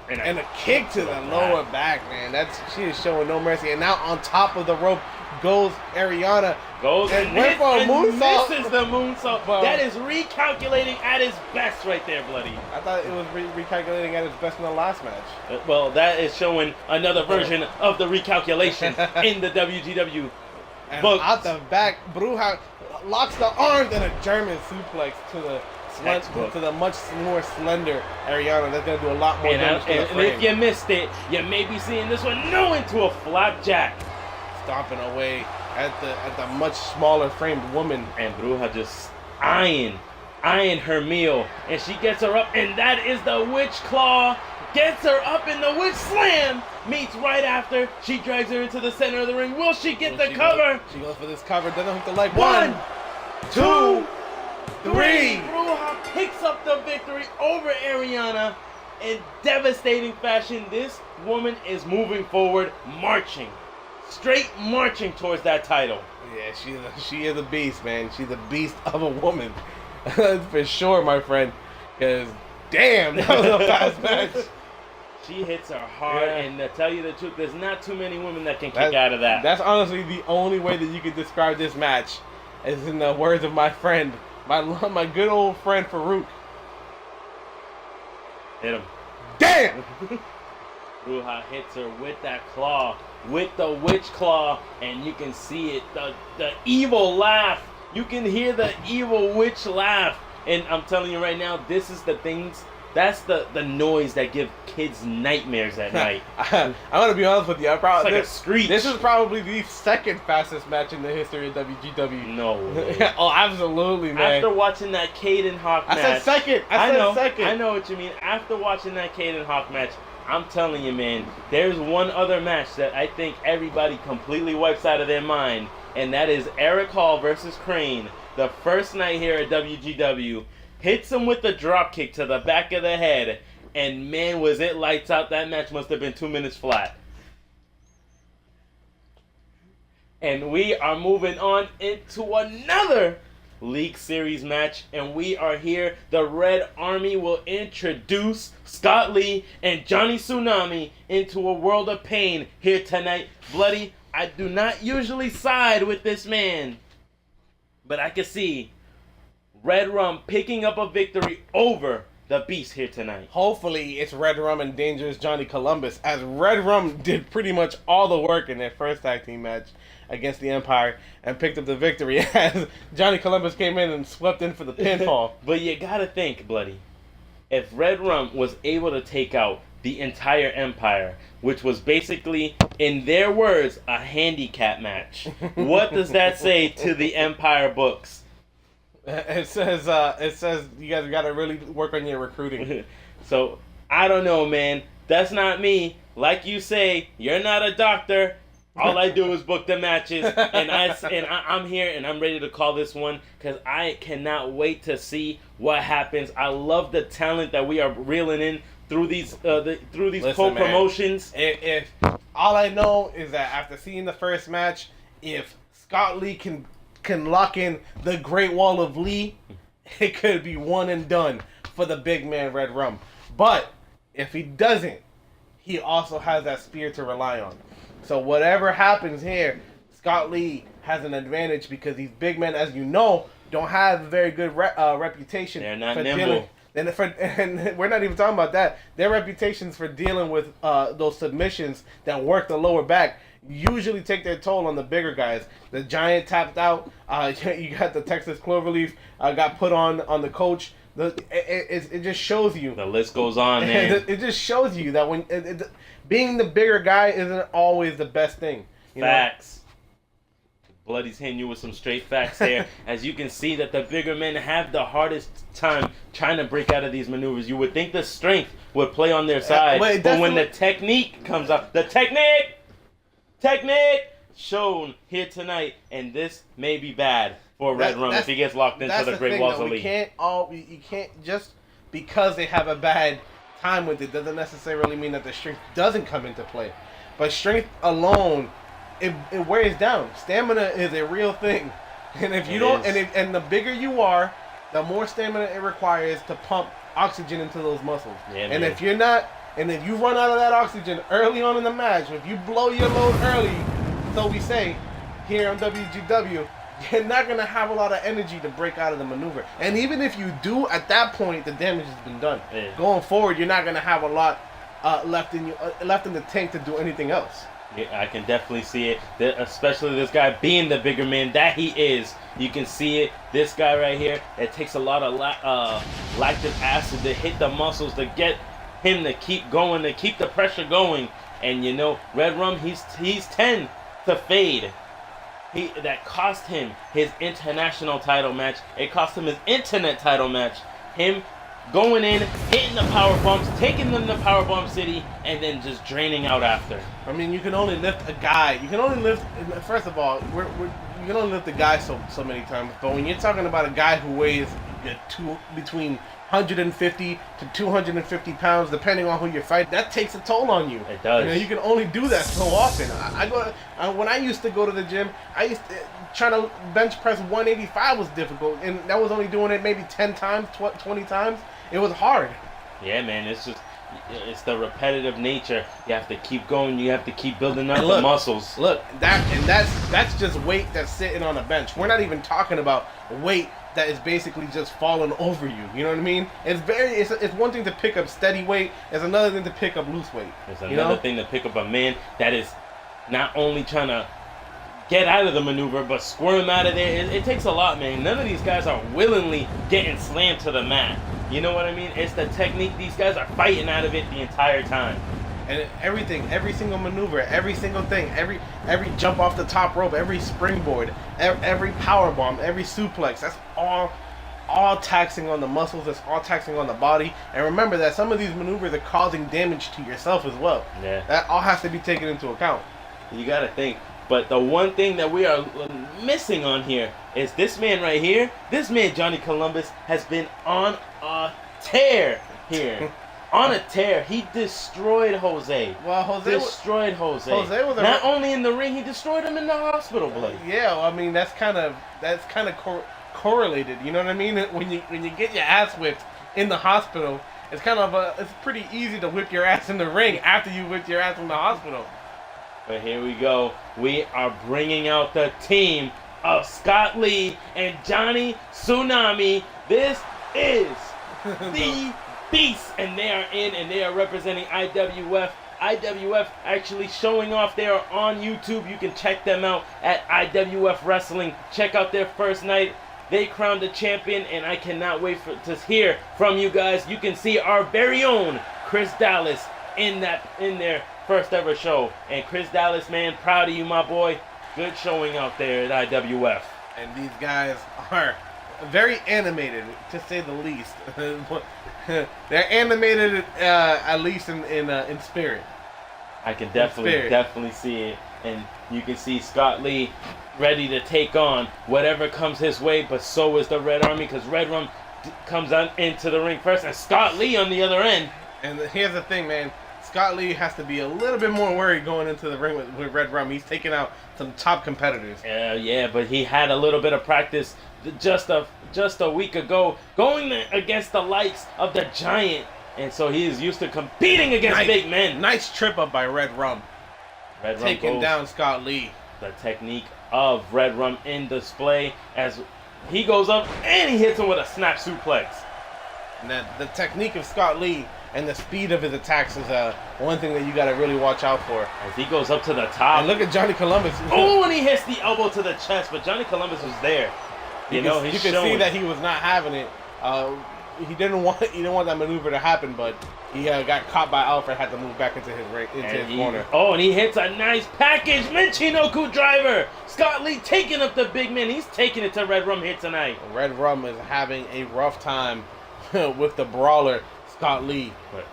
And a kick to the lower back, man. She is showing no mercy. And now on top of the rope goes Ariana. Goes and went for a moonsault. Misses the moonsault. That is recalculating at its best right there, Bloody. I thought it was recalculating at its best in the last match. Well, that is showing another version of the recalculation in the WGW. And out the back, Bruja locks the arms and a German suplex to the much more slender Ariana. That's going to do a lot more damage to the frame. And if you missed it, you may be seeing this one into a flapjack. Stomping away at the much smaller framed woman. And Bruja just eyeing her meal. And she gets her up, and that is the witch claw. Gets her up in the witch slam. Meets right after. She drags her into the center of the ring. Will she get the cover? She goes for this cover. Doesn't hook the leg. 1, 2, 3. 3. Bruja picks up the victory over Ariana in devastating fashion. This woman is moving forward, straight marching towards that title. Yeah, she is a beast, man. She's a beast of a woman. For sure, my friend. Because, damn, that was a fast match. She hits her hard, and to tell you the truth, there's not too many women that can kick out of that. That's honestly the only way that you could describe this match, is in the words of my friend, my good old friend Farouk. Hit him. Damn! Bruja hits her with that claw, with the witch claw, and you can see it, the evil laugh. You can hear the evil witch laugh. And I'm telling you right now, this is the things, that's the noise that give kids nightmares at night. I'm going to be honest with you. It's like a screech. This is probably the second fastest match in the history of WGW. No way. Oh, absolutely, man. After watching that Caden Hawk match. I said second. I said second. I know what you mean. After watching that Caden Hawk match, I'm telling you, man, there's one other match that I think everybody completely wipes out of their mind, and that is Eric Hall versus Crane. The first night here at WGW, hits him with the drop kick to the back of the head, and man, was it lights out. That match must have been 2 minutes flat. And we are moving on into another League Series match, and we are here. The Red Army will introduce Scott Lee and Johnny Tsunami into a world of pain here tonight. Bloody, I do not usually side with this man, but I can see Red Rum picking up a victory over the beast here tonight. Hopefully, it's Red Rum and Dangerous Johnny Columbus, as Red Rum did pretty much all the work in their first tag team match against the Empire and picked up the victory as Johnny Columbus came in and swept in for the pinfall. But you gotta think, Bloody, if Red Rum was able to take out the entire Empire, which was basically, in their words, a handicap match, what does that say to the Empire books? It says you guys got to really work on your recruiting. So, I don't know, man. That's not me. Like you say, you're not a doctor. All I do is book the matches, and I'm here and I'm ready to call this one because I cannot wait to see what happens. I love the talent that we are reeling in through these co-promotions. If all I know is that after seeing the first match, if Scott Lee can lock in the Great Wall of Lee, it could be one and done for the big man Red Rum. But if he doesn't, he also has that spear to rely on. So whatever happens here, Scott Lee has an advantage because these big men, as you know, don't have a very good reputation. They're not for nimble. And we're not even talking about that. Their reputations for dealing with those submissions that work the lower back usually take their toll on the bigger guys. The Giant tapped out. You got the Texas Cloverleaf got put on the coach. It just shows you. The list goes on, man. It just shows you that when being the bigger guy isn't always the best thing. Facts. Bloody's hitting you with some straight facts there. As you can see that the bigger men have the hardest time trying to break out of these maneuvers. You would think the strength would play on their side. But when the technique comes up, the technique shown here tonight, and this may be bad for Red Rum if he gets locked into the Great Walls of Lee. You can't just because they have a bad time with it doesn't necessarily mean that the strength doesn't come into play. But strength alone, it wears down. Stamina is a real thing, and if you don't, and the bigger you are, the more stamina it requires to pump oxygen into those muscles. Yeah, and man. if you're not, and if you run out of that oxygen early on in the match, if you blow your load early, so we say here on WGW, you're not going to have a lot of energy to break out of the maneuver. And even if you do, at that point, the damage has been done. Yeah. Going forward, you're not going to have a lot left in the tank to do anything else. Yeah, I can definitely see it. Especially this guy being the bigger man that he is. You can see it. This guy right here, it takes a lot of lactic acid to hit the muscles to get him to keep going, to keep the pressure going. And you know, Red Rum, he's 10 to fade. That cost him his international title match. It cost him his internet title match. Him going in, hitting the power bombs, taking them to Powerbomb City, and then just draining out after. I mean, you can only lift a guy. You can only lift. First of all, you can only lift a guy so many times. But when you're talking about a guy who weighs between 150 to 250 pounds, depending on who you fight, that takes a toll on you. It does. You can only do that so often. When I used to go to the gym, trying to bench press 185 was difficult, and that was only doing it maybe 10 times, 20 times. It was hard. Yeah, man, it's the repetitive nature. You have to keep going. You have to keep building up the muscles. Look, that's just weight that's sitting on a bench. We're not even talking about weight that is basically just falling over you. You know what I mean? It's one thing to pick up steady weight. It's another thing to pick up loose weight. It's another thing to pick up a man that is not only trying to get out of the maneuver, but squirm out of there. It takes a lot, man. None of these guys are willingly getting slammed to the mat. You know what I mean? It's the technique. These guys are fighting out of it the entire time. And everything, every single maneuver, every single thing, every jump off the top rope, every springboard, every power bomb, every suplex, that's all taxing on the muscles, that's all taxing on the body. And remember that some of these maneuvers are causing damage to yourself as well. Yeah. That all has to be taken into account. You gotta think. But the one thing that we are missing on here is this man right here. This man, Johnny Columbus, has been on a tear here. On a tear. He destroyed Jose. Well, Jose Jose was not only in the ring, he destroyed him in the hospital, Blake. Yeah, well, I mean that's kind of correlated. You know what I mean? When you get your ass whipped in the hospital, it's it's pretty easy to whip your ass in the ring after you whipped your ass in the hospital. But here we go. We are bringing out the team of Scott Lee and Johnny Tsunami. This is the beasts, and they are in, and they are representing IWF. IWF actually showing off. They are on YouTube. You can check them out at IWF Wrestling. Check out their first night. They crowned a champion, and I cannot wait to hear from you guys. You can see our very own Chris Dallas in their first ever show. And Chris Dallas, man, proud of you, my boy. Good showing out there at IWF. And these guys are very animated, to say the least. They're animated, at least in spirit. I can definitely see it, and you can see Scott Lee ready to take on whatever comes his way. But so is the Red Army, because Red Rum comes on into the ring first, and Scott Lee on the other end. And here's the thing, man. Scott Lee has to be a little bit more worried going into the ring with Red Rum. He's taking out some top competitors. Yeah, but he had a little bit of practice just a week ago, going against the likes of the Giant, and so he is used to competing against big men. Nice trip up by Red Rum. Red Rum taking down Scott Lee. The technique of Red Rum in display as he goes up and he hits him with a snap suplex. And the technique of Scott Lee and the speed of his attacks is one thing that you got to really watch out for. As he goes up to the top. And look at Johnny Columbus. Oh, and he hits the elbow to the chest, but Johnny Columbus was there. You can see that he was not having it. He didn't want that maneuver to happen, but he got caught by Alfred, had to move back into his corner. Oh, and he hits a nice package Michinoku driver. Scott Lee taking up the big man. He's taking it to Red Rum here tonight. Red Rum is having a rough time with the brawler Scott Lee. But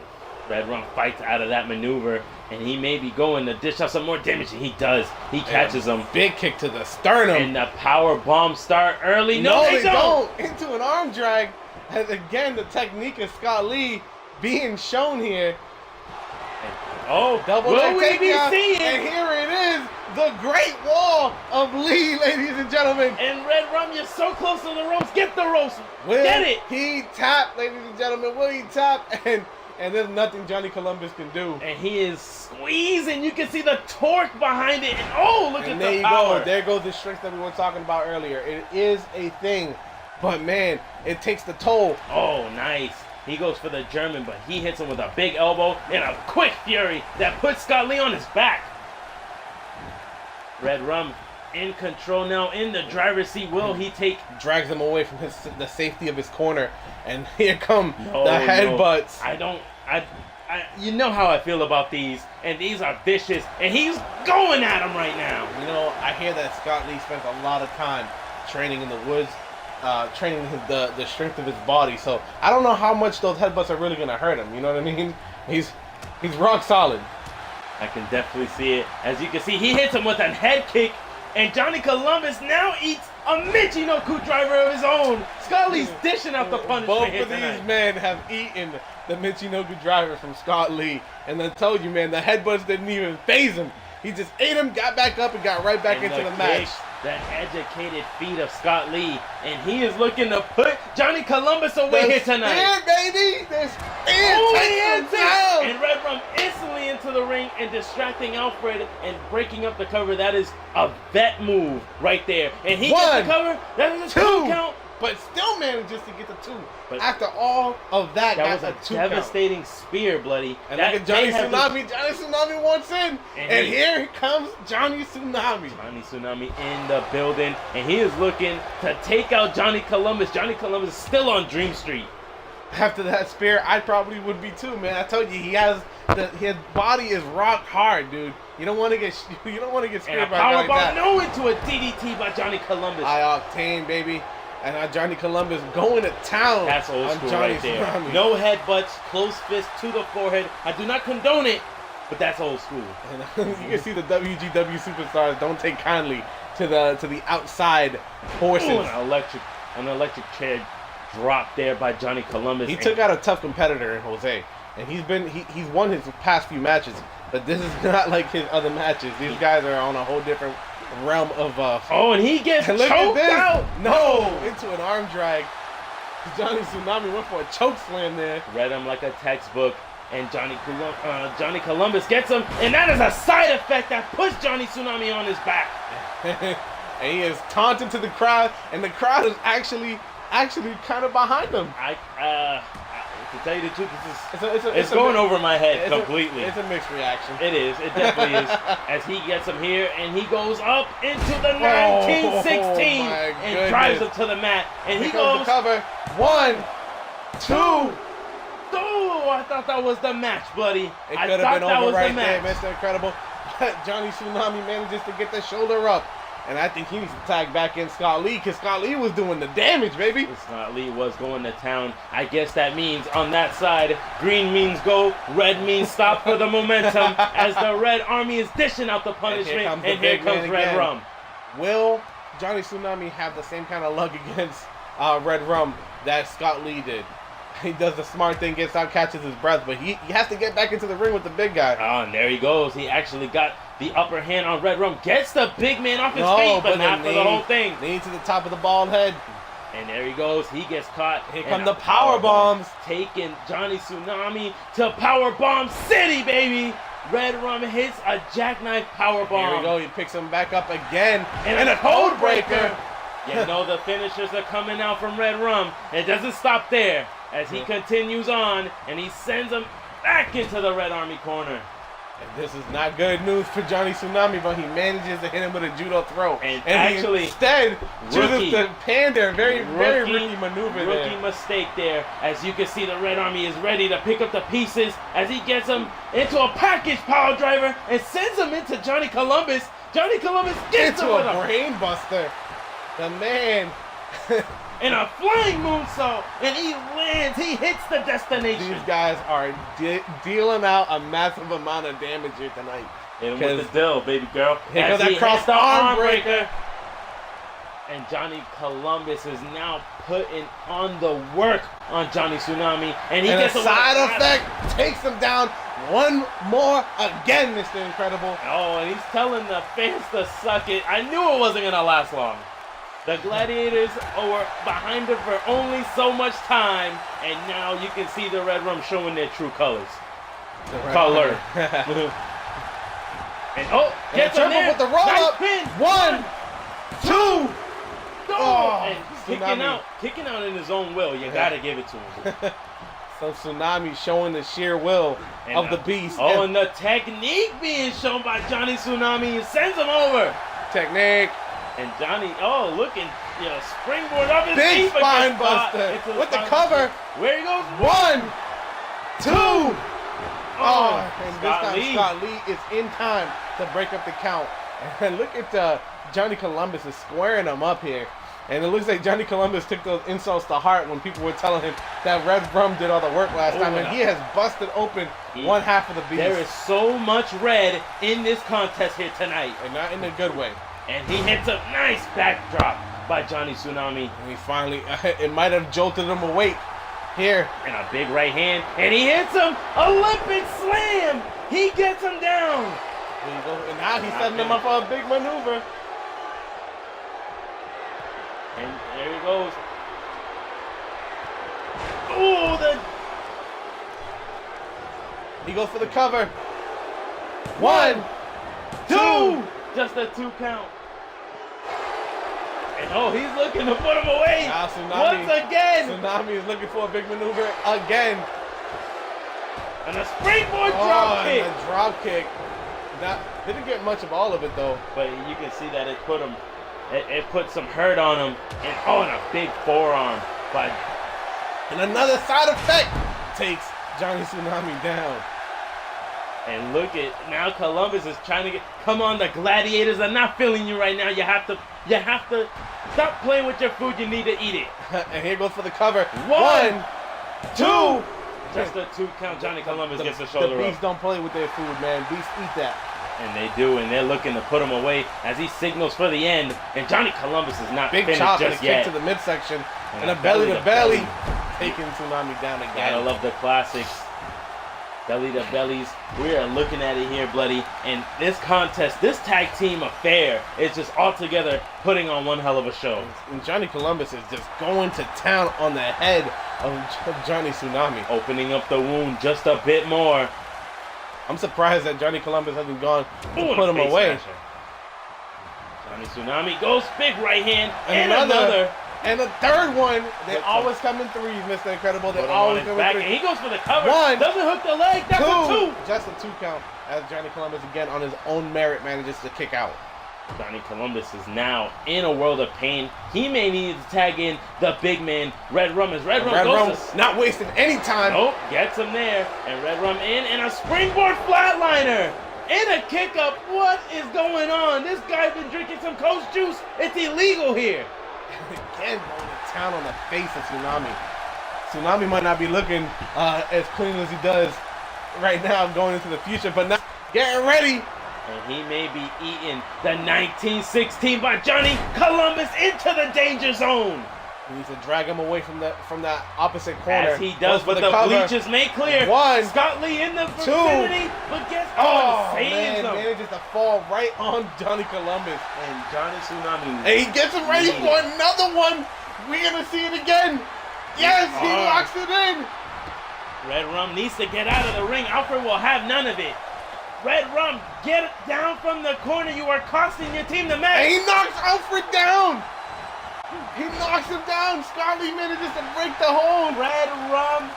Red Rum fights out of that maneuver, and he may be going to dish out some more damage, and he does. He catches him. Big kick to the sternum. And the power bomb start early. No, they don't. Into an arm drag. And again, the technique of Scott Lee being shown here. Double leg takedown. And here it is. The Great Wall of Lee, ladies and gentlemen. And Red Rum, you're so close to the ropes. Get the ropes. Will Get it. He tap, ladies and gentlemen. Will he tap? And there's nothing Johnny Columbus can do. And he is squeezing. You can see the torque behind it. And look at the power. Go. There goes the strength that we were talking about earlier. It is a thing. But man, it takes the toll. Oh, nice. He goes for the German, but he hits him with a big elbow and a quick fury that puts Scott Lee on his back. Red Rum in control now in the driver's seat. Will he take? Drags him away from the safety of his corner, and here come the headbutts. You know how I feel about these, and these are vicious, and he's going at him right now. You know, I hear that Scott Lee spends a lot of time training in the woods, training the strength of his body. So I don't know how much those headbutts are really gonna hurt him. You know what I mean? He's rock solid. I can definitely see it. As you can see, he hits him with a head kick, and Johnny Columbus now eats a Michinoku driver of his own. Scott Lee's dishing out the punishment. Both of these men have eaten the Michinoku driver from Scott Lee, and I told you, man, the headbutts didn't even phase him. He just ate him, got back up, and got right back into the match. The educated feet of Scott Lee, and he is looking to put Johnny Columbus away here tonight. Spear, baby! There's spear! And Red Rum instantly into the ring and distracting Alfred and breaking up the cover. That is a vet move right there. And he gets the cover. That is a 2 count. But still manages to get the 2. But after all of that was a 2 devastating count. Spear, bloody. And look at Johnny Tsunami. Johnny Tsunami wants in. And here comes Johnny Tsunami. Johnny Tsunami in the building. And he is looking to take out Johnny Columbus. Johnny Columbus is still on Dream Street. After that spear, I probably would be too, man. I told you, his body is rock hard, dude. You don't want to get speared by Johnny that. No into a DDT by Johnny Columbus. High octane, baby. And Johnny Columbus going to town. That's old school Johnny right there. Tsunami. No headbutts, close fist to the forehead. I do not condone it, but that's old school. And you can see the WGW superstars don't take kindly to the outside forces. Ooh, an electric chair drop there by Johnny Columbus. He took out a tough competitor in Jose, and he's won his past few matches, but this is not like his other matches. These guys are on a whole different realm of and he gets choked out. No, into an arm drag. Johnny Tsunami went for a choke slam there. Read him like a textbook, and Johnny Columbus gets him, and that is a side effect that puts Johnny Tsunami on his back. And he is taunting to the crowd, and the crowd is actually kind of behind him. To tell you the truth, it's going over my head completely. It's a mixed reaction. It is. It definitely is. As he gets him here, and he goes up into the 1916 and drives him to the mat. And he goes the cover. 1, 2. Oh, I thought that was the match, buddy. It could have been over right there, Mr. Incredible. Johnny Tsunami manages to get the shoulder up. And I think he needs to tag back in Scott Lee, because Scott Lee was doing the damage, baby. Scott Lee was going to town. I guess that means on that side, green means go, red means stop for the momentum, as the Red Army is dishing out the punishment, and here comes Red Rum. Will Johnny Tsunami have the same kind of luck against Red Rum that Scott Lee did? He does the smart thing, gets out, catches his breath, but he has to get back into the ring with the big guy. Oh, and there he goes. He actually got the upper hand on Red Rum. Gets the big man off his feet, but not for the whole thing. Knee to the top of the bald head. And there he goes. He gets caught. Here come the power bombs. Taking Johnny Tsunami to Power Bomb City, baby. Red Rum hits a jackknife power bomb. Here we go. He picks him back up again. And a code breaker. You know the finishers are coming out from Red Rum. It doesn't stop there, as he continues on, and he sends him back into the Red Army corner. And this is not good news for Johnny Tsunami, but he manages to hit him with a judo throw. And actually, he instead chooses to pander. Very rookie maneuver there. Rookie mistake there. As you can see, the Red Army is ready to pick up the pieces as he gets him into a package power driver and sends him into Johnny Columbus. Johnny Columbus gets him with a brain buster. The man. And a flying moonsault, and he lands. He hits the destination. These guys are dealing out a massive amount of damage here tonight. Hit him with the dill, baby girl. Here goes that cross the arm breaker. And Johnny Columbus is now putting on the work on Johnny Tsunami, and he gets a side effect, takes him down. One more again, Mr. Incredible. Oh, and he's telling the fans to suck it. I knew it wasn't gonna last long. The Gladiators were behind him for only so much time, and now you can see the Red Rum showing their true colors. Color. And gets him there. With the roll nice up. Pin. 1, 2. Oh, and kicking out in his own will. You gotta give it to him. So Tsunami showing the sheer will of the beast. Oh, and the technique being shown by Johnny Tsunami. He sends him over. Technique. And Johnny, looking, springboard up his big feet, spine buster with the cover. Where he goes? 1, 2. And this Scott time Lee. Scott Lee is in time to break up the count. And look at Johnny Columbus is squaring him up here. And it looks like Johnny Columbus took those insults to heart when people were telling him that Red Rum did all the work last time. And he has busted open one half of the beast. There is so much red in this contest here tonight. And not in a good way. And he hits a nice backdrop by Johnny Tsunami. And he finally, it might have jolted him awake here. And a big right hand. And he hits him. Olympic slam. He gets him down. There you go. And now he's setting him up for a big maneuver. And there he goes. Oh, he goes for the cover. 1, 2. Just a 2 count. And he's looking to put him away. Now Tsunami, once again. Tsunami is looking for a big maneuver again. And a springboard drop kick. And a drop kick. That didn't get much of all of it though. But you can see that it put him. It put some hurt on him. And a big forearm. And another side effect takes Johnny Tsunami down. And look at now Columbus is trying to get. Come on, the Gladiators are not feeling you right now. You have to stop playing with your food. You need to eat it. And here goes for the cover. 1, 2. Just a 2 count. Johnny Columbus gets the shoulder The up. beasts don't play with their food, man. Beasts eat that. And they do, and they're looking to put him away as he signals for the end. And Johnny Columbus is not big finished chop just and a yet. kick to the midsection and a belly to belly, taking Tsunami down again. Gotta love the classics. Belly to bellies. We are looking at it here, bloody. And this contest, this tag team affair is just altogether putting on one hell of a show. And Johnny Columbus is just going to town on the head of Johnny Tsunami. Opening up the wound just a bit more. I'm surprised that Johnny Columbus hasn't gone to Ooh, put him away. Smasher. Johnny Tsunami goes big right hand and another. And the third one, they Hits always come in threes, Mr. Incredible. They Put him on always his come back, in and threes. he goes for the cover. One. Doesn't hook the leg. That's a two. Just a 2 count. As Johnny Columbus, again, on his own merit, manages to kick out. Johnny Columbus is now in a world of pain. He may need to tag in the big man, Red Rum. As Red Rum goes to... not wasting any time. Nope, gets him there. And Red Rum in, and a springboard flatliner. And a kick up. What is going on? This guy's been drinking some Coach juice. It's illegal here. Again, going to town on the face of Tsunami. Tsunami might not be looking as clean as he does right now going into the future, but now getting ready. And he may be eating the 1916 by Johnny Columbus into the danger zone. He needs to drag him away from that opposite corner. As he does, but the bleachers make clear. One. Scott Lee in the vicinity, but guess what? Saves him. Manages to fall right on Johnny Columbus. And Johnny Tsunami. And he gets him ready for another one. We're going to see it again. Yes, he locks it in. Red Rum needs to get out of the ring. Alfred will have none of it. Red Rum, get down from the corner. You are costing your team the match. And he knocks Alfred down. He knocks him down. Scott Lee manages to break the hold. Red Rum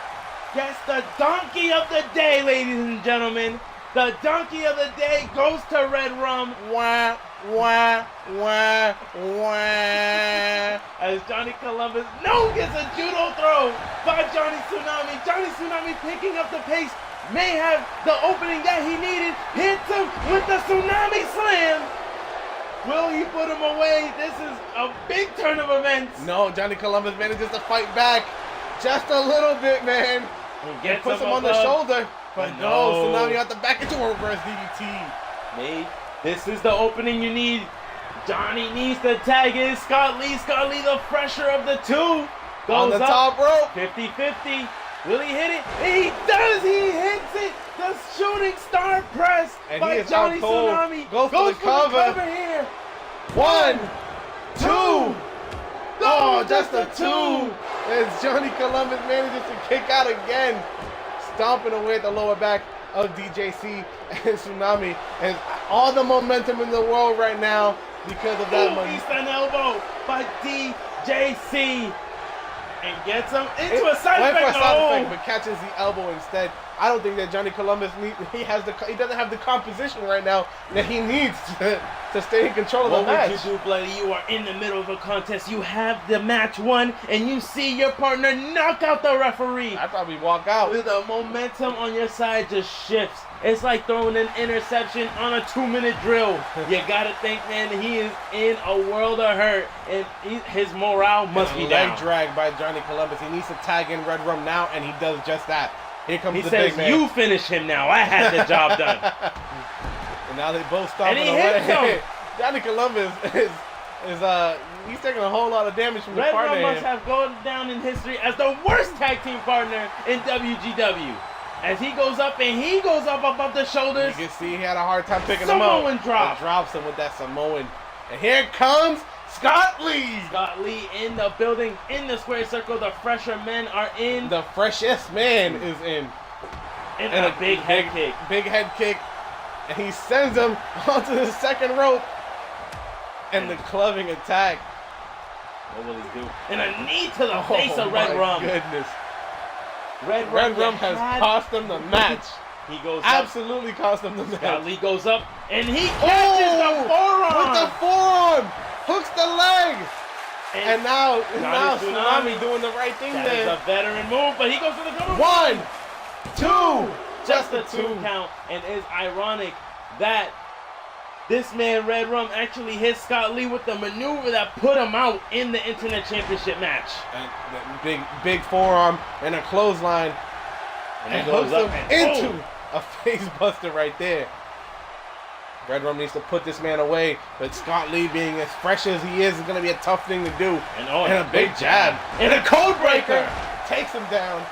gets the donkey of the day, ladies and gentlemen. The donkey of the day goes to Red Rum. Wah, wah, wah, wah. As Johnny Columbus gets a judo throw by Johnny Tsunami. Johnny Tsunami picking up the pace. May have the opening that he needed. Hits him with the Tsunami Slam. Will he put him away? This is a big turn of events. No, Johnny Columbus manages to fight back. Just a little bit, man. He puts him on the shoulder. But no, Tsunami got the back into a reverse DDT. Mate, this is the opening you need. Johnny needs to tag in Scott Lee. Scott Lee, the fresher of the two. Goes on the up, top rope. 50-50. Will he hit it? He does. He hits it. The shooting star press and by Johnny Tsunami. Goes for the cover here. 1, 2. Oh, just a 2. As Johnny Columbus manages to kick out again. Stomping away at the lower back of DJC and Tsunami. And all the momentum in the world right now because of that money. Eastern elbow by DJC. And gets him into a side effect, but catches the elbow instead. I don't think that Johnny Columbus he doesn't have the composition right now that he needs to stay in control of the match. What would you do, Bloody? You are in the middle of a contest. You have the match won, and you see your partner knock out the referee. I'd probably walk out. The momentum on your side just shifts. It's like throwing an interception on a 2-minute drill. You gotta think, man, he is in a world of hurt, and his morale must be down. Leg drag by Johnny Columbus. He needs to tag in Red Rum now, and he does just that. Here comes the big man. You finish him now. I had the job done. And now they both stomping and he away. hits him. Johnny Columbus is he's taking a whole lot of damage from the partner. Red Rum must have gone down in history as the worst tag team partner in WGW. As he goes up and he goes up above the shoulders. You can see he had a hard time picking him up. Samoan drop. Drops him with that Samoan. And here comes Scott Lee. Scott Lee in the building, in the square circle. The fresher men are in. The freshest man is in. And a big head kick. Big head kick. And he sends him onto the second rope. And the clubbing attack. What will he do? And a knee to the face of Red Rum. Goodness. Red Rum has cost him the match. He goes absolutely cost him the match. Scott Lee goes up and he catches the forearm. With the forearm. Hooks the leg. And now Tsunami doing the right thing that there. That is a veteran move, but he goes for the cover. 1, 2. Just a 2 count. And it's ironic that this man, Red Rum, actually hit Scott Lee with the maneuver that put him out in the Internet Championship match. And big forearm and a clothesline. And goes up into a face buster right there. Red Rum needs to put this man away, but Scott Lee, being as fresh as he is going to be a tough thing to do. And a big jab. And a code breaker takes him down.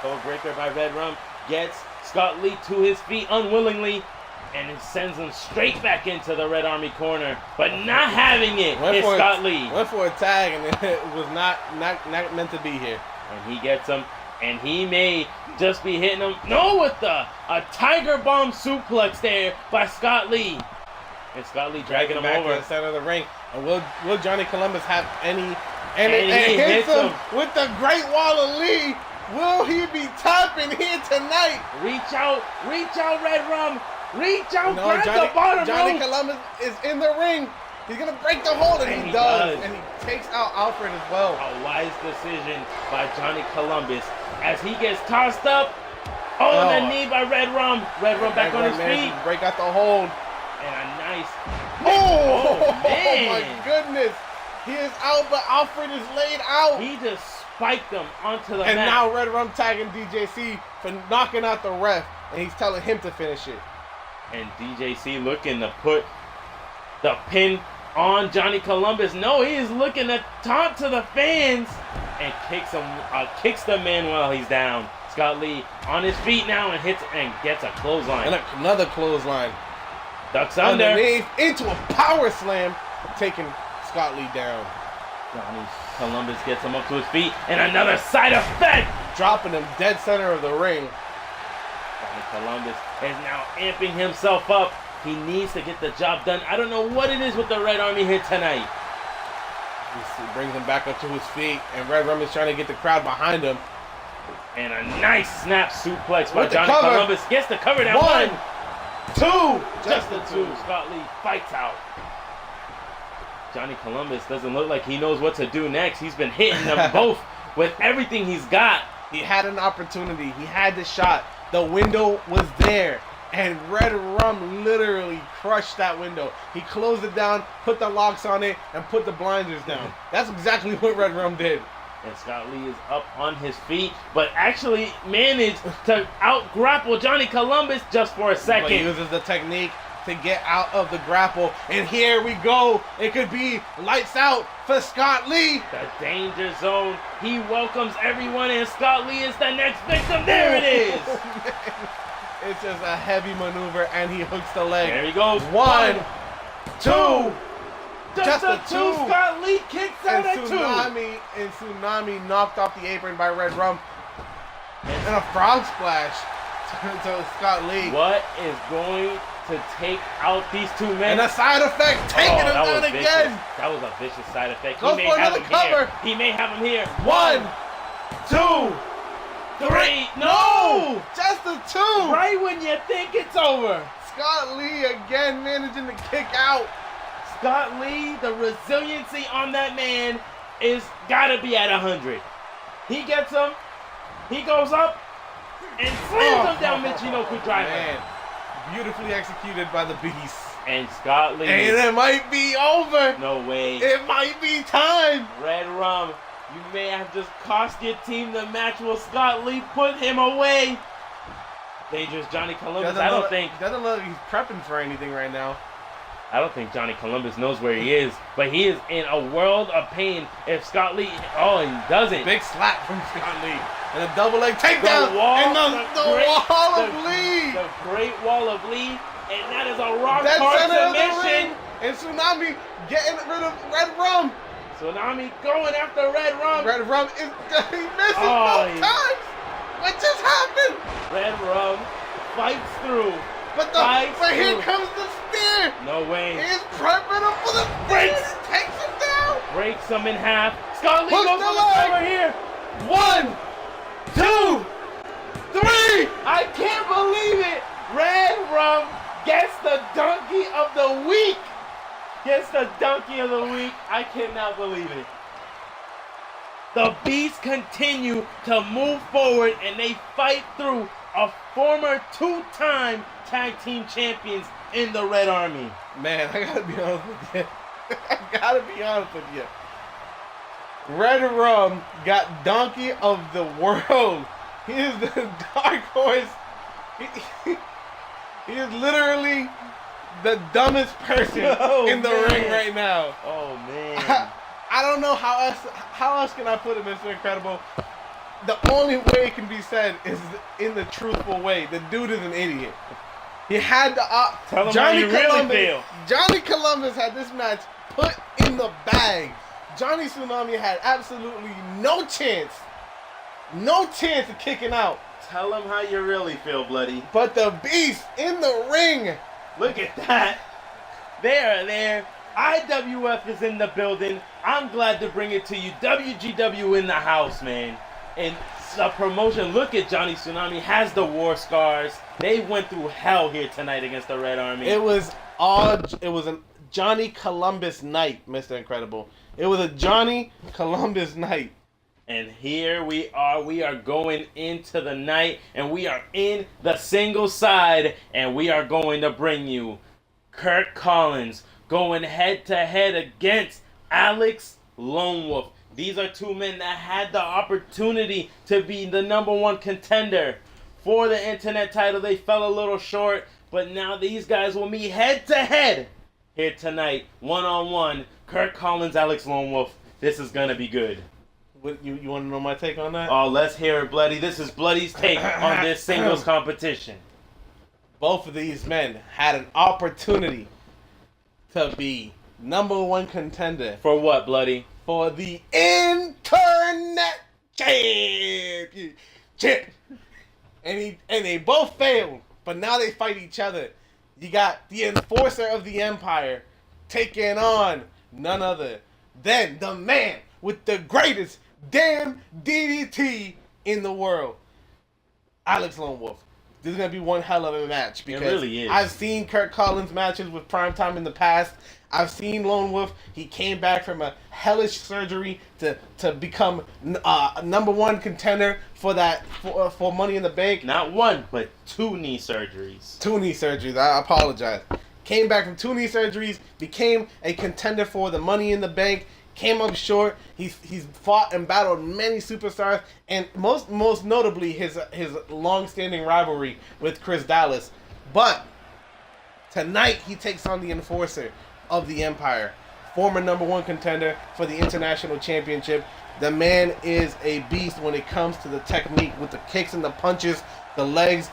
Code breaker by Red Rum gets Scott Lee to his feet unwillingly, and it sends him straight back into the Red Army corner. But not having it is Scott Lee. Went for a tag, and it was not meant to be here. And he gets him, and he may just be hitting him. No, with a Tiger Bomb suplex there by Scott Lee. And Scott Lee dragging him back over to the center of the ring. And will Johnny Columbus have any And And it he hits hits him with the Great Wall of Lee. Will he be tapping here tonight? Reach out, Red Rum. Reach out, No, grab the bottom Johnny rope. Columbus is in the ring. He's going to break the hold, and he does. And he takes out Alfred as well. A wise decision by Johnny Columbus as he gets tossed up on the knee by Red Rum. Red Rum back on his feet. Break out the hold. And a nice... Oh, man. My goodness. He is out, but Alfred is laid out. He just spiked him onto the And mat. now Red Rum tagging DJC for knocking out the ref. And he's telling him to finish it. And DJC looking to put the pin on Johnny Columbus. No, he is looking to taunt to the fans and kicks the man while he's down. Scott Lee on his feet now and hits and gets a clothesline. And another clothesline. Ducks under. Underneath into a power slam, taking Scott Lee down. Johnny Columbus gets him up to his feet and another side effect. Dropping him dead center of the ring. Johnny Columbus is now amping himself up. He needs to get the job done. I don't know what it is with the Red Army here tonight. He brings him back up to his feet, and Red Rum is trying to get the crowd behind him. And a nice snap suplex by With the Johnny cover. Columbus. Gets the cover down. 1, 2, Just the two. Scott Lee fights out. Johnny Columbus doesn't look like he knows what to do next. He's been hitting them both with everything he's got. He had an opportunity. He had the shot. The window was there. And Red Rum literally crushed that window. He closed it down, put the locks on it, and put the blinders down. That's exactly what Red Rum did. And Scott Lee is up on his feet, but actually managed to out-grapple Johnny Columbus just for a But second. he uses the technique to get out of the grapple. And here we go. It could be lights out for Scott Lee. The danger zone. He welcomes everyone, and Scott Lee is the next victim. There it is. It's just a heavy maneuver, and he hooks the leg. There he goes. 1, 2. Just a two. Scott Lee kicks out And at two. Tsunami knocked off the apron by Red Rum. And a frog splash to Scott Lee. What is going to take out these two men? And a side effect, taking him that down was again. vicious. That was a vicious side effect. Go He for may have another him here. cover. He may have him here. 1, 2, 3. No! Just a 2. Right when you think it's over. Scott Lee again managing to kick out. Scott Lee, the resiliency on that man is gotta be at 100. He gets him. He goes up and slams him down Michinoku driver. Man, beautifully executed by the Beast. And Scott Lee. And it might be over. No way. It might be time. Red Rum, you may have just cost your team the match. Will Scott Lee put him away? Dangerous Johnny Columbus. I don't think Doesn't look like he's prepping for anything right now. Johnny Columbus knows where he is, but he is in a world of pain. If Scott Lee, he doesn't. Big slap from Scott Lee. And a double leg takedown. The wall, and the wall of Lee. The Great Wall of Lee. And that is a rock Dead hard center of the submission. ring. And Tsunami getting rid of Red Rum. Tsunami going after Red Rum. Red Rum is he misses both times. What just happened? Red Rum fights through. But here comes the spear. No way. He's prepping him for the spear. Takes him down. Breaks him in half. Scott Lee Hook goes the for the leg. cover here. 1, 2, 3. I can't believe it. Red Rum gets the donkey of the week. Gets the donkey of the week. I cannot believe it. The Beasts continue to move forward and they fight through a former two-time tag team champions in the Red Army. Man, I gotta be honest with you. Red Rum got Donkey of the World. He is the dark horse. He is literally the dumbest person in the ring right now. Oh, man. I don't know how else can I put it, Mr. Incredible. The only way it can be said is in the truthful way. The dude is an idiot. He had the Tell him how you really feel. Johnny Columbus had this match put in the bag. Johnny Tsunami had absolutely no chance of kicking out. Tell him how you really feel, Bloody. But the Beast in the ring. Look at that. They are there IWF is in the building. I'm glad to bring it to you. WGW in the house, man. And the promotion, look at Johnny Tsunami, has the war scars. They went through hell here tonight against the Red Army. It was a Johnny Columbus night, Mr. Incredible. It was a Johnny Columbus night. And here we are going into the night, and we are in the single side, and we are going to bring you Kurt Collins going head to head against Alex Lone Wolf. These are two men that had the opportunity to be the #1 contender for the internet title. They fell a little short, but now these guys will meet head to head here tonight, one-on-one. Kurt Collins, Alex Lone Wolf. This is gonna be good. What, you want to know my take on that? Oh, let's hear it, Bloody. This is Bloody's take on this singles competition. Both of these men had an opportunity to be #1 contender For what, Bloody? for the internet championship. And they both failed, but now they fight each other. You got the enforcer of the empire taking on none other than the man with the greatest damn DDT in the world, Alex Lone Wolf. This is going to be one hell of a match because really is. I've seen Kurt Collins matches with Primetime in the past. I've seen Lone Wolf. He came back from a hellish surgery to become #1 contender for Money in the Bank. Not one, but 2 knee surgeries. 2 knee surgeries. I apologize. Came back from 2 knee surgeries. Became a contender for the Money in the Bank. Came up short. He's fought and battled many superstars, and most notably his long-standing rivalry with Chris Dallas. But tonight he takes on the enforcer of the Empire, former #1 contender for the International Championship. The man is a beast when it comes to the technique with the kicks and the punches, the legs.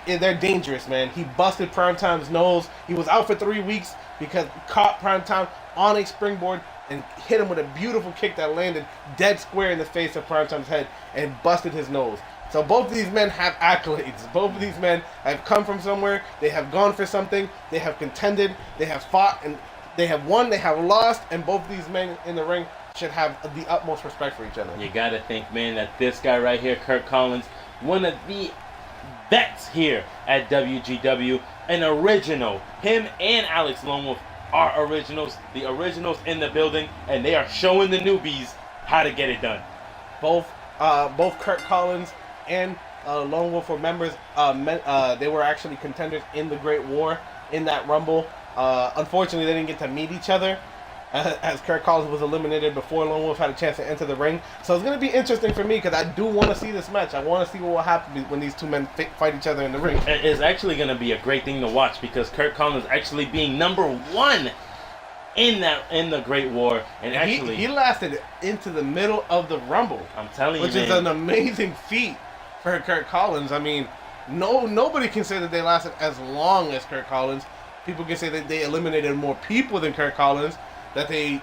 They're dangerous, man. He busted Primetime's nose. He was out for 3 weeks because he caught Primetime on a springboard and hit him with a beautiful kick that landed dead square in the face of Primetime's head and busted his nose. So both of these men have accolades. Both of these men have come from somewhere. They have gone for something. They have contended. They have fought, and they have won. They have lost. And both of these men in the ring should have the utmost respect for each other. You gotta think, man, that this guy right here, Kurt Collins, one of the vets here at WGW, an original. Him and Alex Lone Wolf are originals. The originals in the building, and they are showing the newbies how to get it done. Both Kurt Collins and Lone Wolf were members. They were actually contenders in the Great War in that Rumble. Unfortunately, they didn't get to meet each other as Kurt Collins was eliminated before Lone Wolf had a chance to enter the ring. So it's going to be interesting for me because I do want to see this match. I want to see what will happen when these two men fight each other in the ring. It's actually going to be a great thing to watch because Kurt Collins actually being #1 in the Great War, and actually he lasted into the middle of the Rumble. I'm telling you, which is an amazing feat for Kurt Collins. I mean, nobody can say that they lasted as long as Kurt Collins. People can say that they eliminated more people than Kurt Collins, that they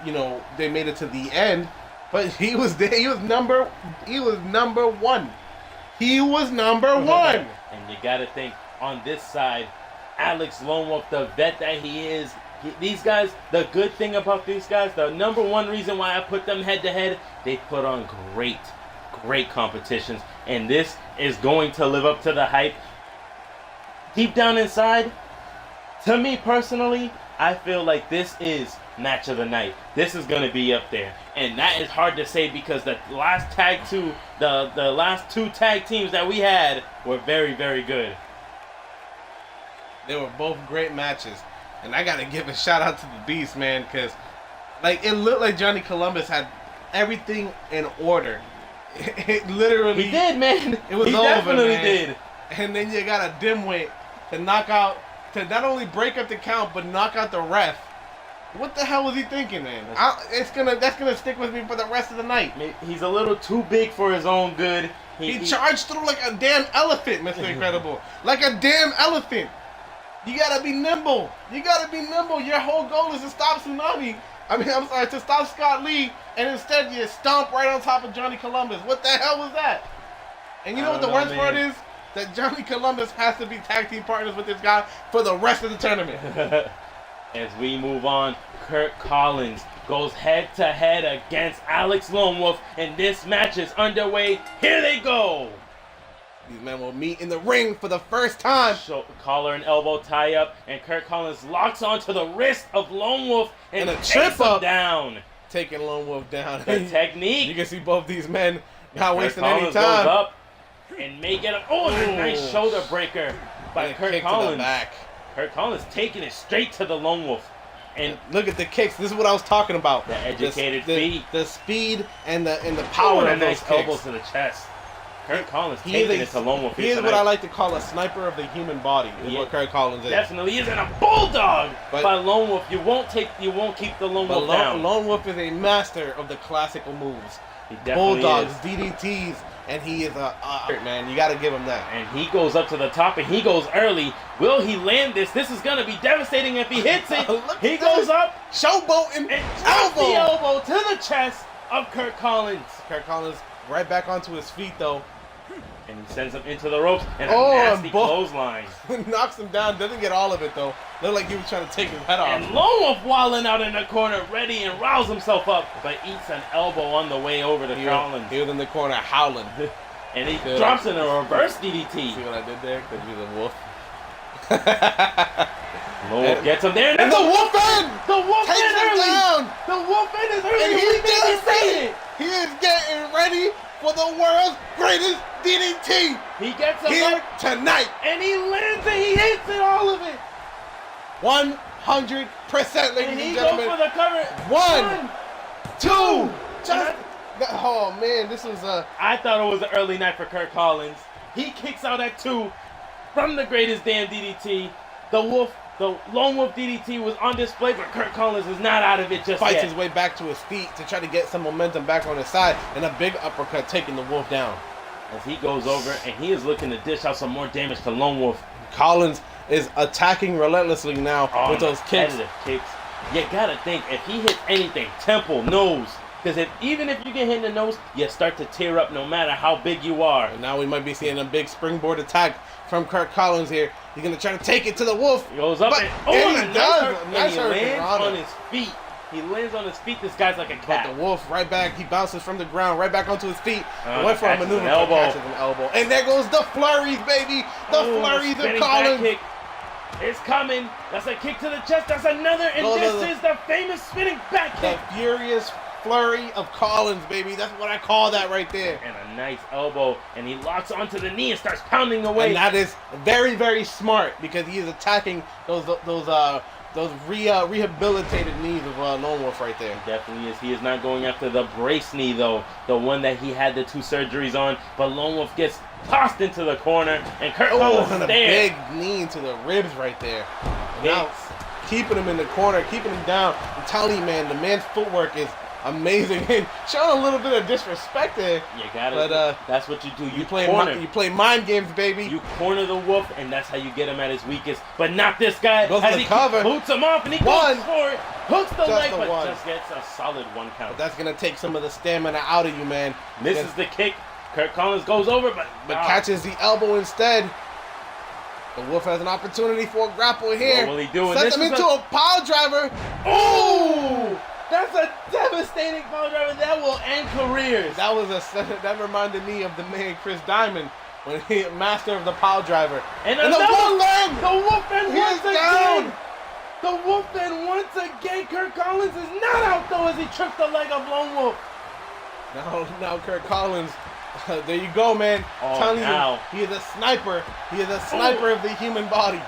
made it to the end, but he was there. He was number one. He was number one. And you got to think on this side, Alex Lone Wolf, the vet that he is. These guys, the good thing about these guys, the #1 reason why I put them head to head, they put on great competitions, and this is going to live up to the hype. Deep down inside, to me personally, I feel like this is match of the night. This is going to be up there, and that is hard to say because the last the last 2 tag teams that we had were very, very good. They were both great matches. And I got to give a shout out to the Beast, man, because it looked like Johnny Columbus had everything in order. It literally... He did, man. It was he over, definitely man. did. And then you got a dimwit to to not only break up the count, but knock out the ref. What the hell was he thinking, man? That's gonna stick with me for the rest of the night. He's a little too big for his own good. He charged through like a damn elephant, Mr. Incredible. Like a damn elephant. You gotta be nimble. Your whole goal is to stop Tsunami. To stop Scott Lee, and instead you stomp right on top of Johnny Columbus. What the hell was that? And you know what the worst part is? That Johnny Columbus has to be tag team partners with this guy for the rest of the tournament. As we move on, Kurt Collins goes head-to-head against Alex Lone Wolf, and this match is underway. Here they go! These men will meet in the ring for the first time. Collar and elbow tie up, and Kurt Collins locks onto the wrist of Lone Wolf and a takes trip him up. down. Taking Lone Wolf down. The technique. You can see both these men not Kurt wasting any Collins time. goes up and may get him. Oh, and a nice shoulder breaker by And a Kurt kick to Collins. the back. Kurt Collins taking it straight to the Lone Wolf. And Look at the kicks. This is what I was talking about. The educated feet. The speed and the power a of nice those elbow kicks. to the chest. Kurt Collins He taking is it to Lone Wolf. He is what I like to call a sniper of the human body. Is Yeah. what Kurt Collins is. Definitely is, and a bulldog But- by Lone Wolf. You won't keep the Lone But Wolf down. Lone Wolf is a master of the classical moves. He definitely Bulldogs, is. DDTs, and he is a man. You got to give him that. And he goes up to the top, and he goes early. Will he land this? This is gonna be devastating if he hits it. Look He at goes this. up Showboating and drops the elbow. elbow to the chest of Kurt Collins. Kurt Collins right back onto his feet though. And he sends him into the ropes and a Oh, and nasty bo- clothesline. Knocks him down. Doesn't get all of it though. Looked like he was trying to take his head off. And Lone Wolf walling out in the corner, ready and rouse himself up, but eats an elbow on the way over to Collins. He was in the corner howling. And he Good. drops in a reverse DDT. See what I did there? Because he's a wolf. Lone Wolf gets him there, And and the wolf end! the Wolf Takes in him early. down! The Wolf in is early. And We he's think he's getting saying ready! it. He is getting ready for the world's greatest DDT He gets him here up, tonight. and he lands it. He hits it, all of it. 100%, ladies And he and goes gentlemen. for the cover. One, two, And oh man, this was I thought it was an early night for Kurt Collins. He kicks out at 2 from the greatest damn DDT. The Lone Wolf DDT was on display, but Kurt Collins is not out of it just fights yet. his way back to his feet to try to get some momentum back on his side, and a big uppercut taking the wolf down. As he goes over, and he is looking to dish out some more damage to Lone Wolf. Collins is attacking relentlessly now with those kicks. Competitive kicks. You gotta think, if he hits anything, temple, nose, because even if you get hit in the nose, you start to tear up no matter how big you are. And now we might be seeing a big springboard attack from Kurt Collins here. He's gonna try to take it to the wolf. He goes up But- and and he does. and Nice he hurricane lands Rana. on his feet. He lands on his feet. This guy's like a But cat. the wolf right back, he bounces from the ground right back onto his feet. Went for a catches maneuver, an elbow. catches an elbow. And there goes the flurries, baby. The flurries of Spinning back Collins. kick. It's coming. That's a kick to the chest. That's another. And No, this no. is the famous spinning back The kick. furious flurry of Collins, baby. That's what I call that right there. And a nice elbow. And he locks onto the knee and starts pounding away. And that is very, very smart because he is attacking those rehabilitated knees of Lone Wolf right there. Definitely is. He is not going after the brace knee, though. The one that he had the 2 surgeries on. But Lone Wolf gets tossed into the corner. And Kurt Collins and is a there. big knee into the ribs right there. And now keeping him in the corner, keeping him down. I'm telling you, man, the man's footwork is amazing. And showing a little bit of disrespect there. You gotta. But, that's what you do. You play mind games, baby. You corner the wolf, and that's how you get him at his weakest. But not this guy. Goes As for the he cover. boots him off, and he One. goes for it. Hooks the Just leg, the but one. just gets a solid 1 count. But that's gonna take some of the stamina out of you, man. Misses the kick. Kurt Collins goes over, but catches the elbow instead. The Wolf has an opportunity for a grapple here. What will he do? Sets him into a pile driver. Oh! That's a devastating power driver that will end careers. That reminded me of the man Chris Diamond when he master of the pile driver. And the another one leg. The wolf and He once is again. down. The wolf and once again. Kurt Collins is not out though as he trips the leg of Lone Wolf. Now Kurt Collins. There you go, man. Oh, Telling now. you, he is a sniper. He is a sniper of the human body.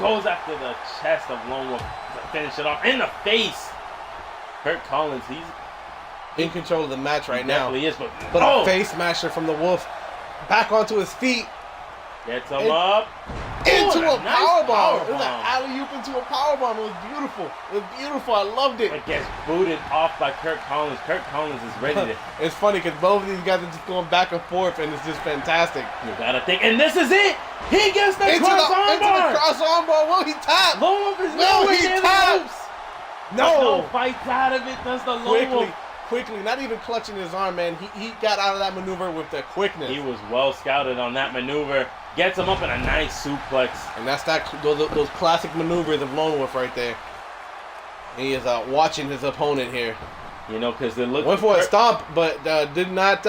Goes after the chest of Lone Wolf to finish it off in the face. Kurt Collins, he's In control of the match right now. definitely is, But a face smasher from the Wolf. Back onto his feet. gets him up Into Oh, a nice powerbomb. It was an powerbomb. alley-oop into a powerbomb. It was beautiful. It was beautiful. I loved it. but gets booted off by Kurt Collins. Kurt Collins is ready to. It's funny because both of these guys are just going back and forth, and it's just fantastic. You gotta think, and this is it. He gets the Into cross the armbar. cross armbar. Will he tap? Lone Wolf is Will nowhere he near the tap? ropes. No. Fights out of it. Does the Lone Wolf? Quickly, not even clutching his arm, man. He got out of that maneuver with the quickness. He was well scouted on that maneuver. Gets him up in a nice suplex. And that's those classic maneuvers of Lone Wolf right there. He is watching his opponent here. You know, because they look. Went for a stomp, but did not.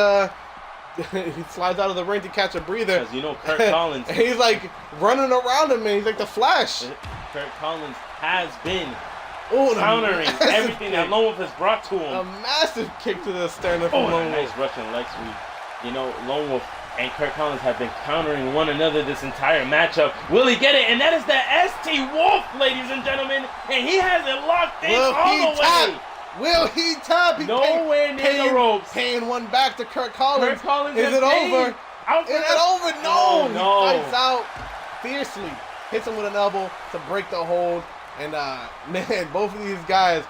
He slides out of the ring to catch a breather. Because you know, Kurt Collins. And he's like running around him, man. He's like the Flash. Kurt Collins has been Ooh, countering everything that Lone Wolf has brought to him. A massive kick to the sternum Oh, from Lone a Wolf. nice Russian leg sweep. You know, Lone Wolf and Kurt Collins have been countering one another this entire matchup. Will he get it? And that is the ST Wolf, ladies and gentlemen. And he has it locked in all the way. Will he tap? Nowhere near the ropes. Paying one back to Kurt Collins. Kurt Collins is it over? Is it over? No. No. He fights out fiercely. Hits him with an elbow to break the hold. And, man, both of these guys.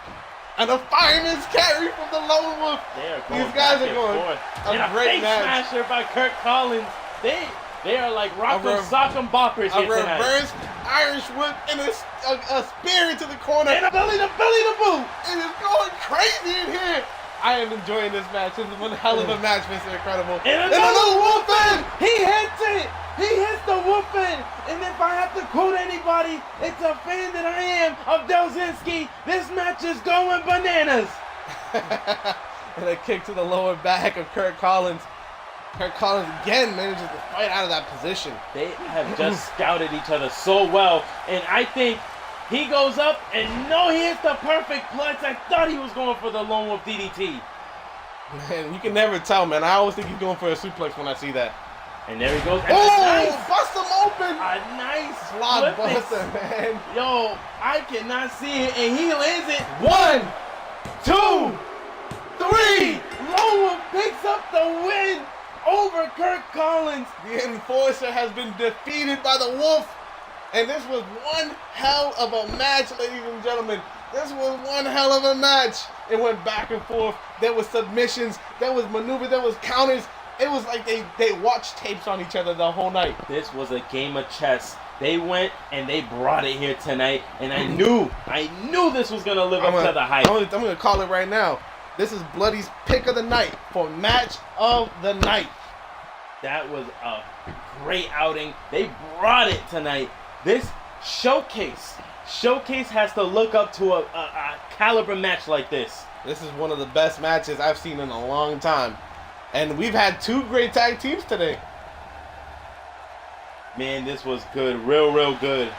And a fireman's carry from the Lone Wolf. These guys are going a great match. Smasher by Kurt Collins. They are like rock'em sock'em boppers here tonight. A reverse Irish whip and a spear into the corner. And a belly to boot. It is going crazy in here. I am enjoying this match. This is one hell of a match, Mr. Incredible. And another whooping. He hits it. He hits the whooping. And if I have to quote anybody, it's a fan that I am of Delzinski. This match is going bananas. And a kick to the lower back of Kurt Collins. Kurt Collins again manages to fight out of that position. They have just scouted each other so well. And I think he goes up and no, he hits the perfect clutch. I thought he was going for the Lone Wolf DDT. Man, you can never tell, man. I always think he's going for a suplex when I see that. And there he goes. And bust him open. A nice slot buster, man. Yo, I cannot see it, and he lands it. 1, 2, 3. Lone Wolf picks up the win over Kurt Collins. The Enforcer has been defeated by the Wolf. And this was one hell of a match, ladies and gentlemen. This was one hell of a match. It went back and forth. There was submissions. There was maneuvers. There was counters. It was like they watched tapes on each other the whole night. This was a game of chess. They went and they brought it here tonight. And I knew this was going to live up to the hype. I'm going to call it right now. This is Bloody's pick of the night for match of the night. That was a great outing. They brought it tonight. This showcase has to look up to a caliber match like this. This is one of the best matches I've seen in a long time. And we've had two great tag teams today. Man, this was good. Real good.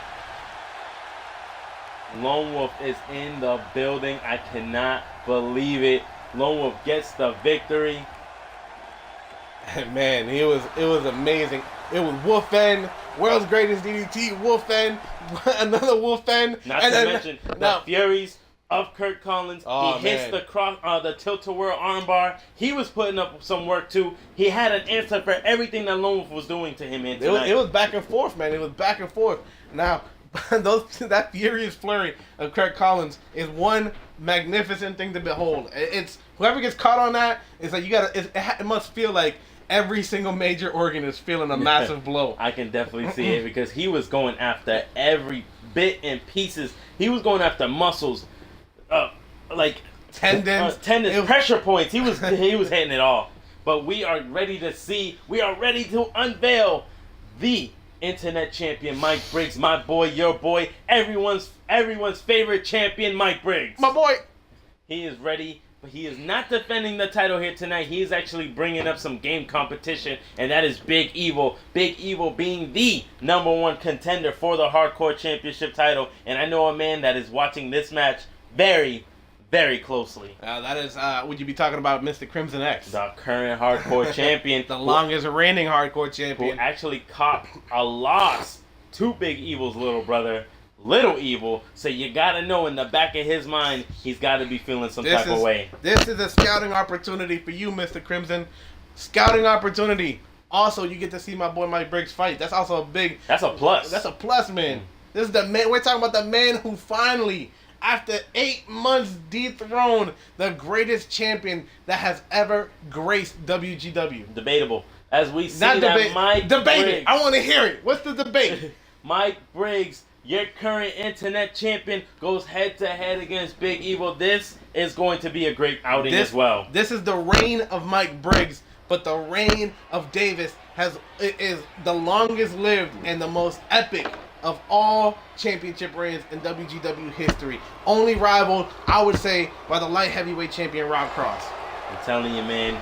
Lone Wolf is in the building. I cannot believe it. Lone Wolf gets the victory. Man, it was amazing. It was Wolf End, world's greatest DDT, Wolf End, another Wolf End. Not to mention the Furies of Kurt Collins. He hits the tilt-a-whirl armbar. He was putting up some work too. He had an answer for everything that Lone Wolf was doing to him tonight. It was back and forth, man. It was back and forth. Now, that furious flurry of Kurt Collins is one magnificent thing to behold. It's whoever gets caught on that, it's like it must feel like every single major organ is feeling a massive blow. I can definitely see it because he was going after every bit and pieces. He was going after muscles. Tendons, pressure points. He was hitting it all. But we are ready to unveil the internet champion, Mike Briggs, my boy, your boy, everyone's favorite champion, Mike Briggs. My boy. He is ready, but he is not defending the title here tonight. He is actually bringing up some game competition, and that is Big Evil. Big Evil being the #1 contender for the Hardcore Championship title. And I know a man that is watching this match very, very closely. That is, would you be talking about Mr. Crimson X? The current Hardcore Champion. The longest reigning Hardcore Champion. Who actually caught a loss to Big Evil's little brother, Little Evil. So you gotta know in the back of his mind, he's gotta be feeling some type of way. This is a scouting opportunity for you, Mr. Crimson. Scouting opportunity. Also, you get to see my boy Mike Briggs fight. That's also that's a plus. That's a plus, man. This is the man. We're talking about the man who finally, after 8 months, dethroned the greatest champion that has ever graced WGW. Debatable. As we see Not that Mike debate Briggs. it. I want to hear it. What's the debate? Mike Briggs, your current internet champion, goes head-to-head against Big Evil. This is going to be a great outing as well. This is the reign of Mike Briggs, but the reign of Davis is the longest lived and the most epic of all championship reigns in WGW history. Only rivaled, I would say, by the light heavyweight champion Rob Cross. I'm telling you, man.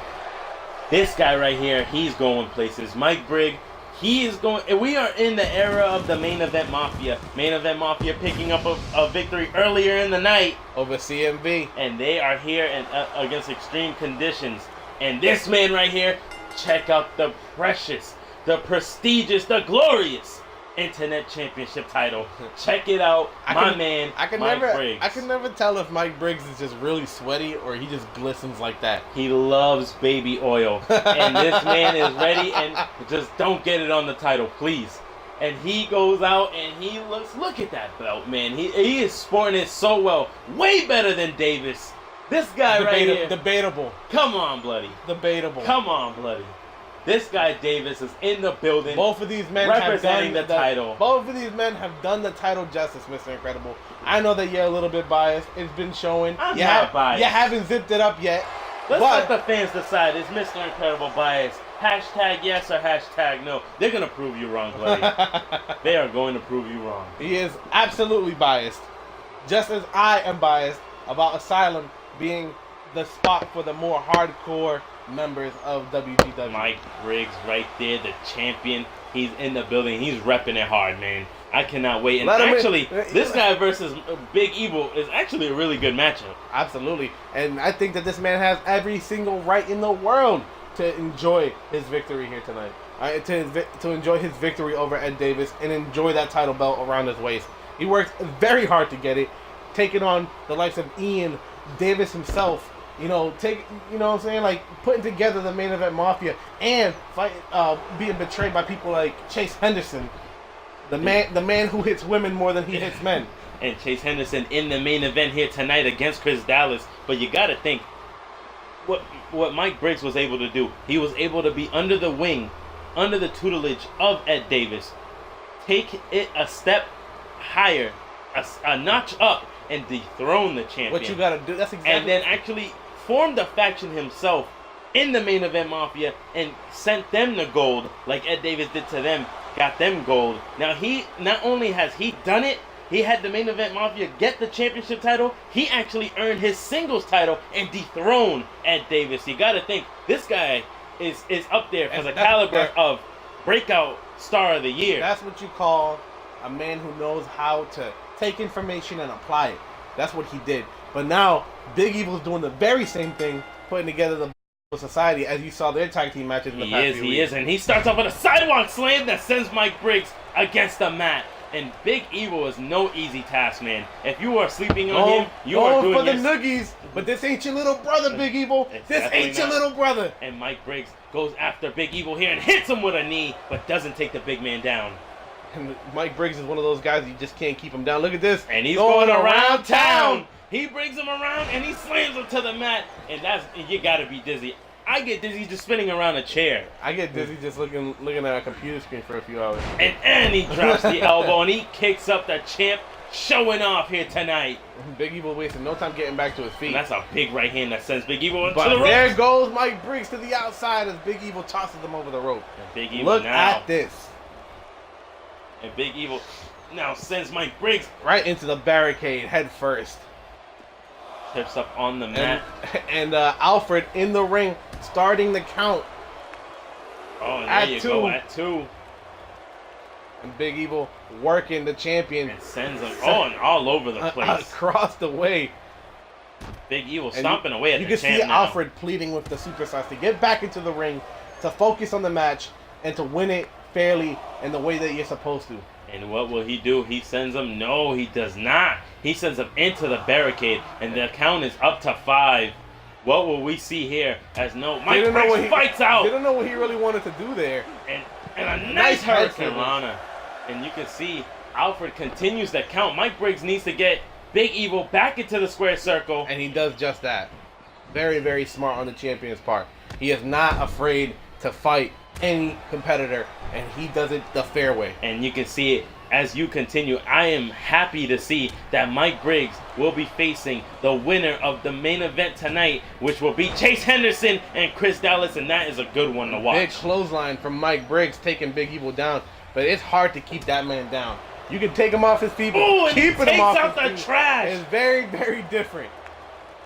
This guy right here, he's going places. Mike Briggs, he is going. We are in the era of the main event mafia. Main event mafia picking up a victory earlier in the night Over CMV. and they are here and against extreme conditions. And this man right here, check out the precious, the prestigious, the glorious Internet Championship title. Check it out, Mike Briggs. I can never tell if Mike Briggs is just really sweaty or he just glistens like that. He loves baby oil, and this man is ready. And just don't get it on the title, please. And he goes out and he looks. Look at that belt, man. He is sporting it so well, way better than Davis. This guy right here. Debatable. Come on, bloody. Debatable. Come on, bloody. This guy Davis is in the building. Both of these men representing have done the title. Both of these men have done the title justice, Mr. Incredible. I know that you're a little bit biased. It's been showing. I'm not biased. You haven't zipped it up yet. Let's let the fans decide. Is Mr. Incredible biased? Hashtag yes or hashtag no. They're going to prove you wrong, bloody. They are going to prove you wrong. He is absolutely biased. Just as I am biased about Asylum being the spot for the more hardcore members of WGW. Mike Briggs right there, the champion. He's in the building. He's repping it hard, man. I cannot wait. And actually, this guy versus Big Evil is actually a really good matchup. Absolutely. And I think that this man has every single right in the world to enjoy his victory here tonight. To enjoy his victory over Ed Davis and enjoy that title belt around his waist. He worked very hard to get it, taking on the likes of Ian Davis himself. You know, what I'm saying? Like, putting together the main event mafia and being betrayed by people like Chase Henderson, the man who hits women more than he hits men. And Chase Henderson in the main event here tonight against Chris Dallas. But you got to think, what Mike Briggs was able to do, he was able to be under the wing, under the tutelage of Ed Davis, take it a step higher, a notch up, and dethrone the champion. What you got to do, that's exactly. And then actually formed a faction himself in the main event mafia and sent them the gold like Ed Davis did to them, got them gold. Now he not only has he done it, he had the main event mafia get the championship title, he actually earned his singles title and dethroned Ed Davis. You gotta think this guy is up there for the caliber of breakout star of the year. That's what you call a man who knows how to take information and apply it. That's what he did. But now, Big Evil's doing the very same thing, putting together the Society, as you saw their tag team matches in the past few weeks. He is, and he starts off with a sidewalk slam that sends Mike Briggs against the mat. And Big Evil is no easy task, man. If you are sleeping on him, you are doing for the noogies. But this ain't your little brother, Big Evil. This ain't your little brother. And Mike Briggs goes after Big Evil here and hits him with a knee, but doesn't take the big man down. And Mike Briggs is one of those guys you just can't keep him down. Look at this. And he's going around town. He brings him around and he slams him to the mat. And you gotta be dizzy. I get dizzy just spinning around a chair. I get dizzy just looking at a computer screen for a few hours. And he drops the elbow and he kicks up the champ, showing off here tonight. Big Evil wasted no time getting back to his feet. And that's a big right hand that sends Big Evil into but the rope. There goes Mike Briggs to the outside as Big Evil tosses him over the rope. And Big Evil Look at this. And Big Evil now sends Mike Briggs right into the barricade head first. Tips up on the mat. And Alfred in the ring, starting the count. Oh, and there you go, at 2. And Big Evil working the champion. And sends him and all over the place. Across the way. Big Evil stomping away at the champ. You can see Alfred pleading with the superstars to get back into the ring, to focus on the match, and to win it fairly in the way that you're supposed to. And what will he do? He sends him. No, he does not. He sends him into the barricade, and the count is up to 5. What will we see here? As Mike Briggs fights out. They don't know what he really wanted to do there. And a nice Hurricane Rana. And you can see Alfred continues the count. Mike Briggs needs to get Big Evil back into the square circle. And he does just that. Very, very smart on the champion's part. He is not afraid to fight any competitor, and he does it the fair way. And you can see it as you continue. I am happy to see that Mike Briggs will be facing the winner of the main event tonight, which will be Chase Henderson and Chris Dallas, and that is a good one to watch. Big clothesline from Mike Briggs taking Big Evil down, but it's hard to keep that man down. You can take him off his feet, but Ooh, and he keeping takes him off out his the feet trash. is very, very different.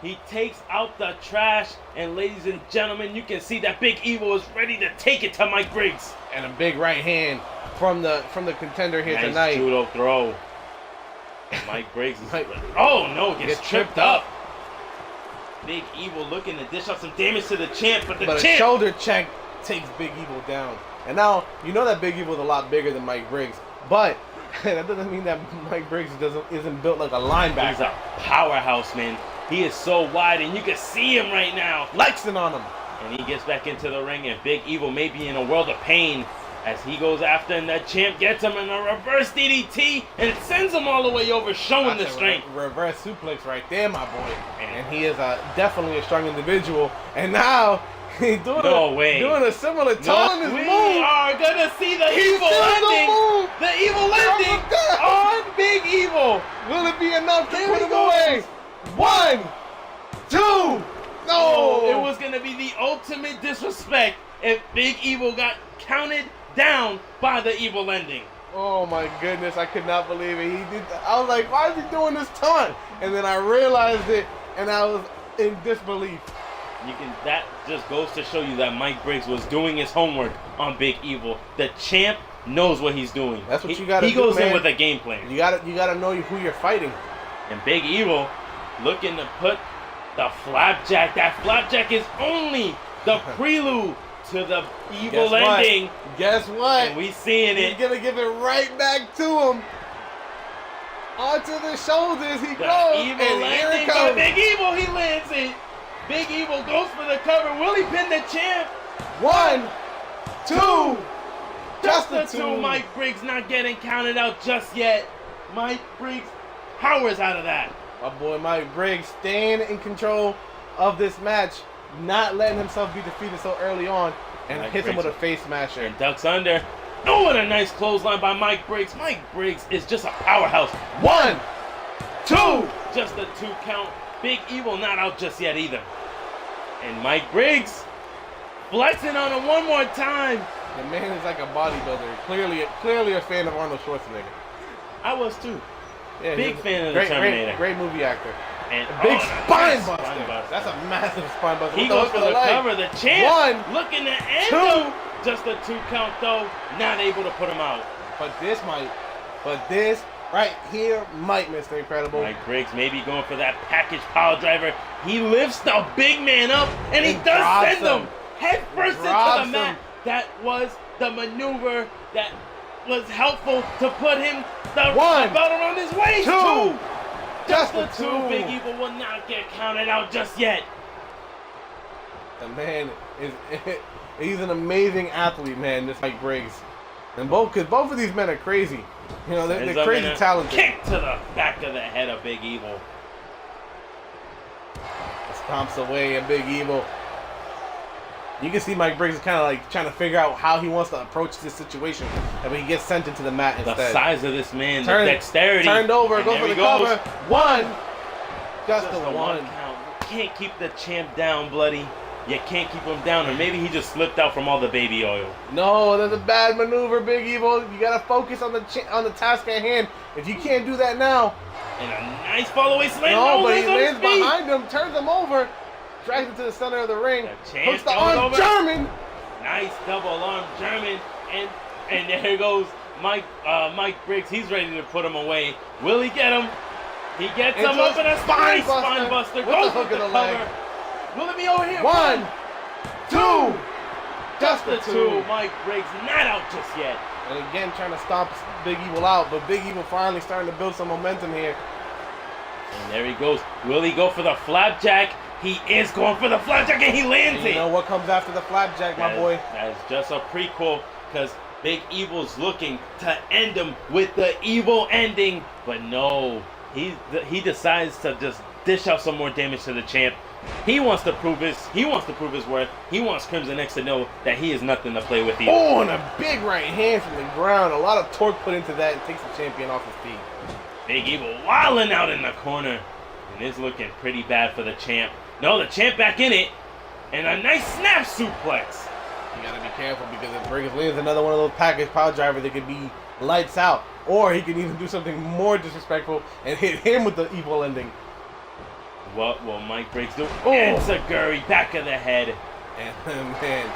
He takes out the trash, and ladies and gentlemen, you can see that Big Evil is ready to take it to Mike Briggs. And a big right hand from the contender here Nice tonight. judo throw. Mike Briggs is oh no, gets tripped up. Big Evil looking to dish out some damage to the champ, but a champ. shoulder check takes Big Evil down. And now, you know that Big Evil is a lot bigger than Mike Briggs. But that doesn't mean that Mike Briggs isn't built like a linebacker. He's a powerhouse, man. He is so wide, and you can see him right now. Flexing on him. And he gets back into the ring, and Big Evil may be in a world of pain as he goes after, and the champ gets him in a reverse DDT and sends him all the way over, showing the strength. Reverse suplex right there, my boy. And he is definitely a strong individual. And now he's doing a similar tone in his move. We are gonna see the evil ending. The evil ending on Big Evil. Will it be enough to put him away? 1, 2. No, it was gonna be the ultimate disrespect if Big Evil got counted down by the evil ending. Oh my goodness, I could not believe it. I was like, why is he doing this taunt? And then I realized it, and I was in disbelief. That just goes to show you that Mike Briggs was doing his homework on Big Evil. The champ knows what he's doing. That's what you gotta do, He goes man. in with a game plan. You gotta know who you're fighting. And Big Evil looking to put the flapjack. That flapjack is only the prelude to the evil ending. Guess what? And we seeing it. He's gonna give it right back to him. Onto the shoulders he The goes. evil And here landing it by comes. Big Evil. He lands it. Big Evil goes for the cover. Will he pin the champ? 1, 2. Just the two. Mike Briggs not getting counted out just yet. Mike Briggs powers out of that. My boy Mike Briggs staying in control of this match, not letting himself be defeated so early on, and hits him with a face smasher. And ducks under. Oh, what a nice clothesline by Mike Briggs. Mike Briggs is just a powerhouse. 1, 2. Just a 2 count. Big Evil not out just yet either. And Mike Briggs flexing on him one more time. The man is like a bodybuilder. Clearly a fan of Arnold Schwarzenegger. I was too. Yeah, Big fan of the Terminator. Great movie actor. And Big spine nice buster. That's a massive spine buster. He goes for the cover. The champ 1, looking to end 2. him. Just a 2 count though. Not able to put him out. But this right here might, Mr. Incredible. Mike Briggs maybe going for that package power driver. He lifts the big man up, and he does send him head first into the mat. That was the maneuver that was helpful to put him the belt around his waist. 2. Just the 2. Big Evil will not get counted out just yet. The man he's an amazing athlete, man, this Mike Briggs. And both of these men are crazy. You know, they're crazy talented. Kick to the back of the head of Big Evil. Stomps away a Big Evil. You can see Mike Briggs is kind of like trying to figure out how he wants to approach this situation. And when he gets sent into the mat instead. The size of this man, the dexterity. Turned over, goes for the cover. 1. Just the 1 count. You can't keep the champ down, bloody. You can't keep him down, or maybe he just slipped out from all the baby oil. No, that's a bad maneuver, Big Evil. You gotta focus on the task at hand. If you can't do that now, and a nice follow-away slam. No, but he lands behind him, turns him over, drags him to the center of the ring, hooks the arm German. Nice double arm German, and there goes Mike Briggs. He's ready to put him away. Will he get him? He gets him up in a spine buster. Goes with the cover. Will it be over here? 1, 2. Just the 2. Mike Briggs not out just yet. And again, trying to stop Big Evil out, but Big Evil finally starting to build some momentum here. And there he goes. Will he go for the flapjack? He is going for the flapjack, and he lands it. You know what comes after the flapjack, my boy? That's just a prequel, because Big Evil's looking to end him with the evil ending. But no, he decides to just dish out some more damage to the champ. He wants to prove his worth. He wants Crimson X to know that he is nothing to play with either. Oh, and a big right hand from the ground. A lot of torque put into that and takes the champion off his feet. Big Evil wilding out in the corner. And it's looking pretty bad for the champ. No, the champ back in it. And a nice snap suplex. You gotta be careful because if Briggs lands another one of those package power drivers, it could be lights out. Or he can even do something more disrespectful and hit him with the evil ending. What will Mike Briggs do? It's a Gurry back of the head. And man,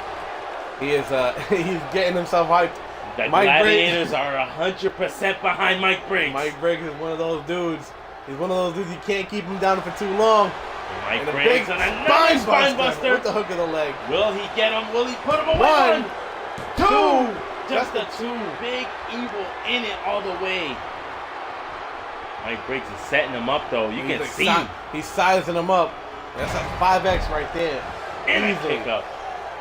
he is he's getting himself hyped. The Mike Gladiators Briggs, are 100% behind Mike Briggs. Mike Briggs is one of those dudes. He's one of those dudes you can't keep him down for too long. Mike and Briggs and another spine buster with the hook of the leg. Will he get him? Will he put him away? One, two. Just the the two. Big evil in it all the way. Mike Briggs is setting him up though. You can see. He's sizing him up. That's a 5X right there. And a kick up.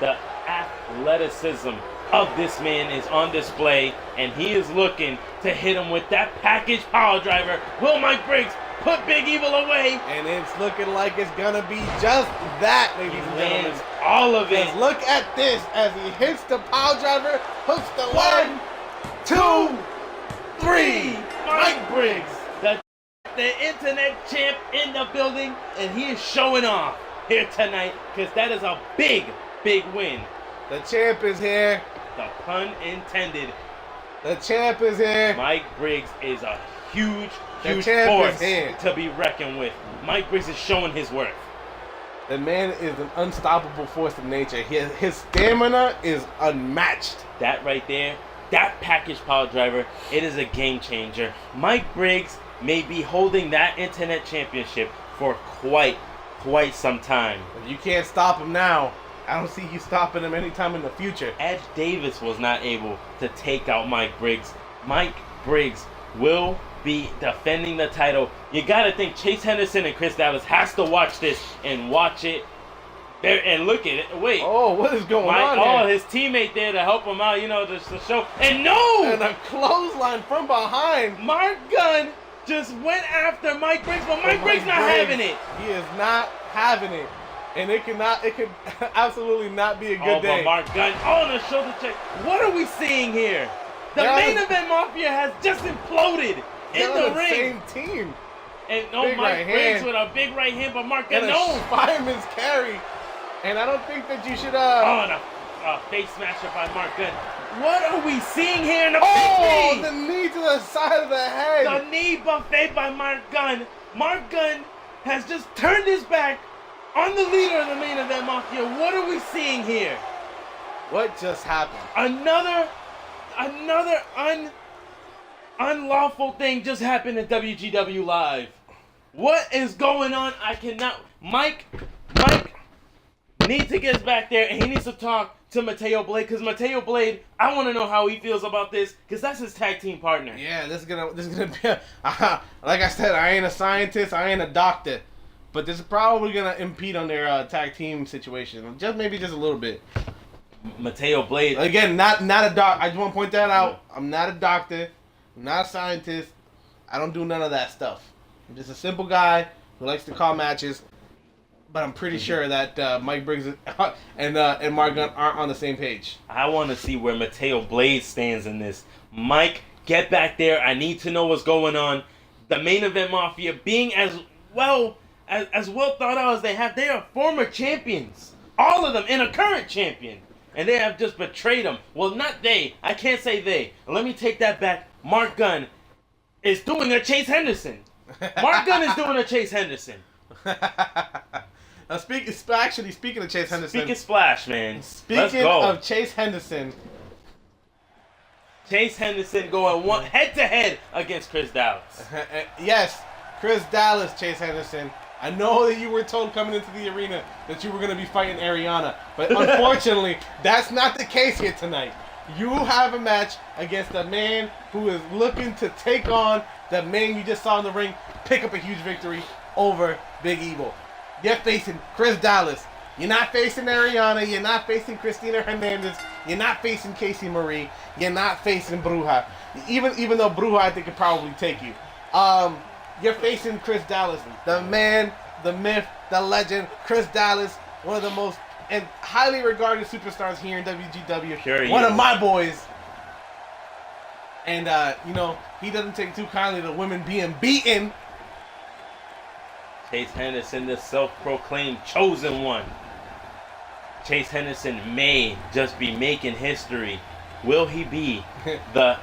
The athleticism of this man is on display, and he is looking to hit him with that package power driver. Will Mike Briggs put Big Evil away? And it's looking like it's gonna be just that, ladies and gentlemen. All of it. Because look at this as he hits the power driver, hooks the 1, 2, 3. Mike Briggs, the internet champ in the building, and he is showing off here tonight because that is a big, big win. The champ is here. The pun intended. The champ is here. Mike Briggs is a huge champ force is here. to be reckoned with. Mike Briggs is showing his worth. The man is an unstoppable force of nature. His stamina is unmatched. That right there, that package power driver, it is a game changer. Mike Briggs may be holding that internet championship for quite some time. If you can't stop him now, I don't see you stopping him anytime in the future. Edge Davis was not able to take out Mike Briggs. Mike Briggs will be defending the title. You gotta think Chase Henderson and Chris Dallas has to watch this and watch it there and look at it. Wait. Oh, what is going on here? Oh, his teammate there to help him out, just to show. And no! And a clothesline from behind. Mark Gunn just went after Mike Briggs, but Mike Briggs not having it. He is not having it. And it could absolutely not be a good day. But Mark Gunn on a shoulder check. What are we seeing here? The main event Mafia has just imploded in the ring. Same team. And Mike Briggs with a big right hand, but Mark Gunn, no. Fireman's carry. And I don't think that you should, and a face smasher by Mark Gunn. What are we seeing here in the the knee to the side of the head. The knee buffet by Mark Gunn. Mark Gunn has just turned his back on the leader of the main event Mafia. What are we seeing here? What just happened? Another unlawful thing just happened at WGW Live. What is going on? I cannot. Mike needs to get back there and he needs to talk to Mateo Blade, because Mateo Blade, I want to know how he feels about this, because that's his tag team partner. Yeah, this is gonna be like I said, I ain't a scientist, I ain't a doctor, but this is probably gonna impede on their tag team situation, maybe just a little bit. Mateo Blade, again, not a doc. I just want to point that out. I'm not a doctor, I'm not a scientist. I don't do none of that stuff. I'm just a simple guy who likes to call matches. But I'm pretty sure that Mike Briggs and Mark Gunn aren't on the same page. I want to see where Mateo Blade stands in this. Mike, get back there. I need to know what's going on. The main event Mafia being as well thought out as they have. They are former champions. All of them, and a current champion. And they have just betrayed them. Well, not they. I can't say they. Let me take that back. Mark Gunn is doing a Chase Henderson. Mark Gunn is doing a Chase Henderson. Speaking of Chase Henderson. Speaking splash, man. Speaking of Chase Henderson. Chase Henderson going head to head against Chris Dallas. Yes, Chris Dallas, Chase Henderson. I know that you were told coming into the arena that you were going to be fighting Ariana, but unfortunately, that's not the case here tonight. You have a match against a man who is looking to take on the man you just saw in the ring, pick up a huge victory over Big Evil. You're facing Chris Dallas. You're not facing Ariana. You're not facing Christina Hernandez. You're not facing Casey Marie. You're not facing Bruja. Even though Bruja, I think, could probably take you. You're facing Chris Dallas. The man, the myth, the legend, Chris Dallas. One of the most and highly regarded superstars here in WGW. Sure one of my boys. And, he doesn't take too kindly to women being beaten. Chase Henderson, the self-proclaimed chosen one. Chase Henderson may just be making history. Will he be the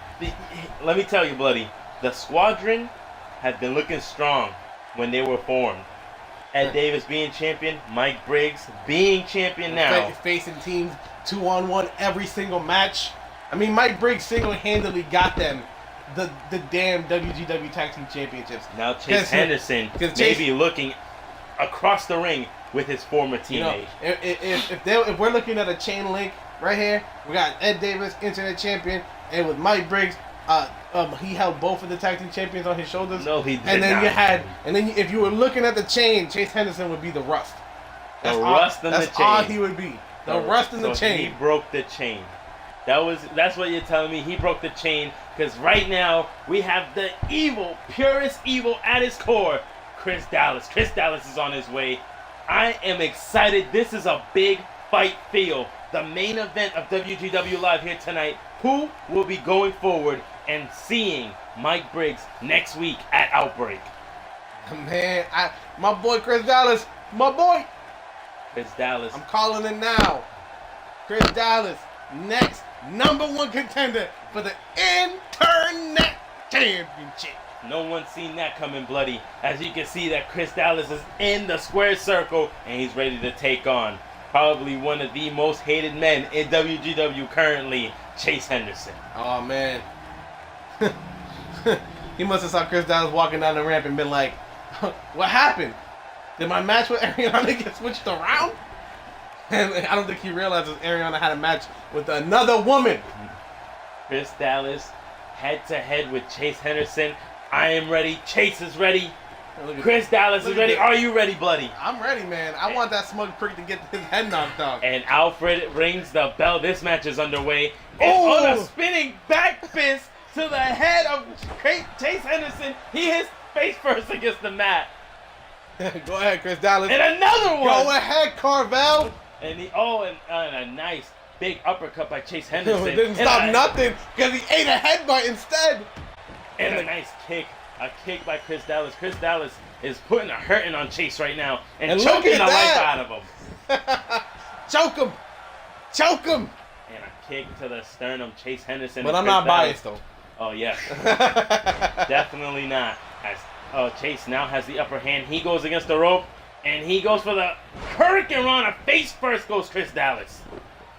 let me tell you, Bloody, the squadron had been looking strong when they were formed. Ed Davis being champion, Mike Briggs being champion now. Facing teams 2-on-1 every single match. I mean, Mike Briggs single-handedly got them the damn WGW Tag Team Championships. Now Chase Henderson may be looking across the ring with his former teammate. If we're looking at a chain link right here, we got Ed Davis, Internet Champion, and with Mike Briggs, he held both of the Tag Team Champions on his shoulders. No, he did and then not. If you were looking at the chain, Chase Henderson would be the rust. That's all he would be. The rust in the chain. He broke the chain. That's what you're telling me. He broke the chain because right now we have the evil, purest evil at his core, Chris Dallas. Chris Dallas is on his way. I am excited. This is a big fight feel. The main event of WGW Live here tonight. Who will be going forward and seeing Mike Briggs next week at Outbreak? Man, my boy Chris Dallas, my boy. Chris Dallas. I'm calling it now. Chris Dallas, next #1 contender for the Internet Championship. No one's seen that coming, Bloody. As you can see that Chris Dallas is in the square circle and he's ready to take on probably one of the most hated men in WGW currently, Chase Henderson. Oh, man. He must have saw Chris Dallas walking down the ramp and been like, what happened? Did my match with Ariana get switched around? And I don't think he realizes Ariana had a match with another woman. Chris Dallas head-to-head with Chase Henderson. I am ready. Chase is ready. Chris Dallas is ready. Are you ready, Bloody? I'm ready, man. I want that smug prick to get his head knocked off. And Alfred rings the bell. This match is underway. And on a spinning back fist to the head of Chase Henderson. He hits face first against the mat. Go ahead, Chris Dallas. And another one. Go ahead, Carvel. And a nice big uppercut by Chase Henderson. Didn't stop nothing because he ate a headbutt instead. And a nice kick. A kick by Chris Dallas. Chris Dallas is putting a hurting on Chase right now and choking the life out of him. Choke him. Choke him. And a kick to the sternum. Chase Henderson. But I'm not biased, though. Oh, yes. Definitely not. As Chase now has the upper hand. He goes against the rope. And he goes for the Hurricane Rana. Face first goes Chris Dallas.